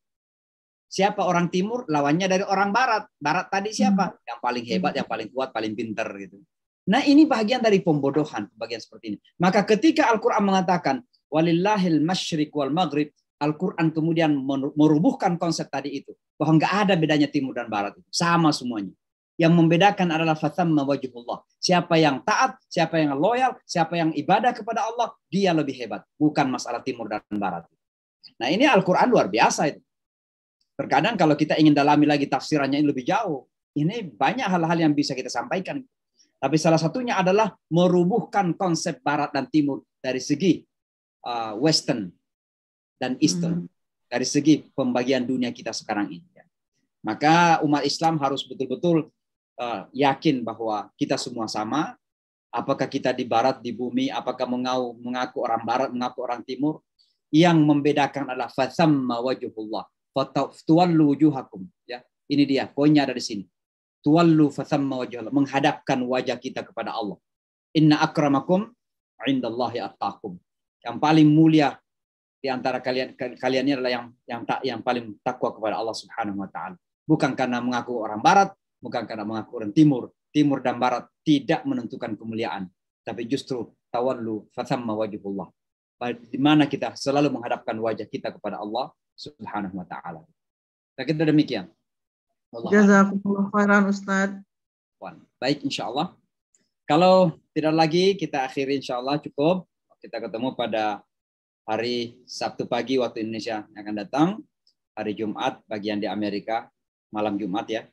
Siapa orang timur? Lawannya dari orang barat. Barat tadi siapa? Yang paling hebat, yang paling kuat, paling pinter gitu. Nah, ini bagian dari pembodohan, bagian seperti ini. Maka ketika Al-Qur'an mengatakan walillahil masyriq wal maghrib, Al-Qur'an kemudian merubuhkan konsep tadi itu, bahwa enggak ada bedanya timur dan barat itu, sama semuanya. Yang membedakan adalah fathamma wajhullah. Siapa yang taat, siapa yang loyal, siapa yang ibadah kepada Allah, dia lebih hebat. Bukan masalah timur dan barat. Nah, ini Al-Qur'an luar biasa itu. Terkadang kalau kita ingin dalami lagi tafsirannya ini lebih jauh, ini banyak hal-hal yang bisa kita sampaikan. Tapi salah satunya adalah merubuhkan konsep barat dan timur dari segi Western dan Eastern. Dari segi pembagian dunia kita sekarang ini. Maka umat Islam harus betul-betul yakin bahwa kita semua sama. Apakah kita di barat, di bumi, apakah mengaku orang barat, mengaku orang timur. Yang membedakan adalah fathamma wajhullah. Tuwallu wujuhakum. Ya, ini dia, poinnya ada di sini. Tuwallu fathamma wajhullah. Menghadapkan wajah kita kepada Allah. Inna akramakum indallahi atqakum. Yang paling mulia di antara kalian ini adalah yang paling takwa kepada Allah Subhanahu wa taala. Bukan karena mengaku orang barat, bukan karena mengaku orang timur. Timur dan barat tidak menentukan kemuliaan, tapi justru tawallu fathamma wajhullah. Di mana kita selalu menghadapkan wajah kita kepada Allah Subhanahu wa taala. Kita demikian. Jazakumullah khairan Ustaz. Baik, insyaallah. Kalau tidak lagi kita akhiri insyaallah cukup. Kita ketemu pada hari Sabtu pagi waktu Indonesia yang akan datang, hari Jumat bagian di Amerika, malam Jumat ya.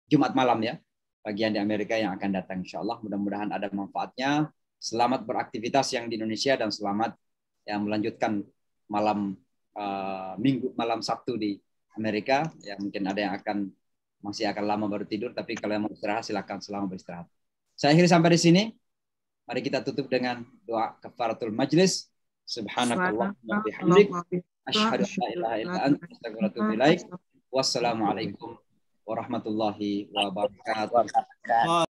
Jumat malam ya, bagian di Amerika yang akan datang insyaallah. Mudah-mudahan ada manfaatnya. Selamat beraktivitas yang di Indonesia dan selamat yang melanjutkan malam malam Sabtu di Amerika. Ya mungkin ada yang masih akan lama baru tidur, tapi kalau yang mau istirahat silakan selamat beristirahat. Saya akhiri sampai di sini. Mari kita tutup dengan doa kafaratul majlis. Subhanakallah wa bihamdik, asyhadu an la ilaha illa anta, astaghfiruka wa atubu ilaik. Wassalamualaikum warahmatullahi wabarakatuh.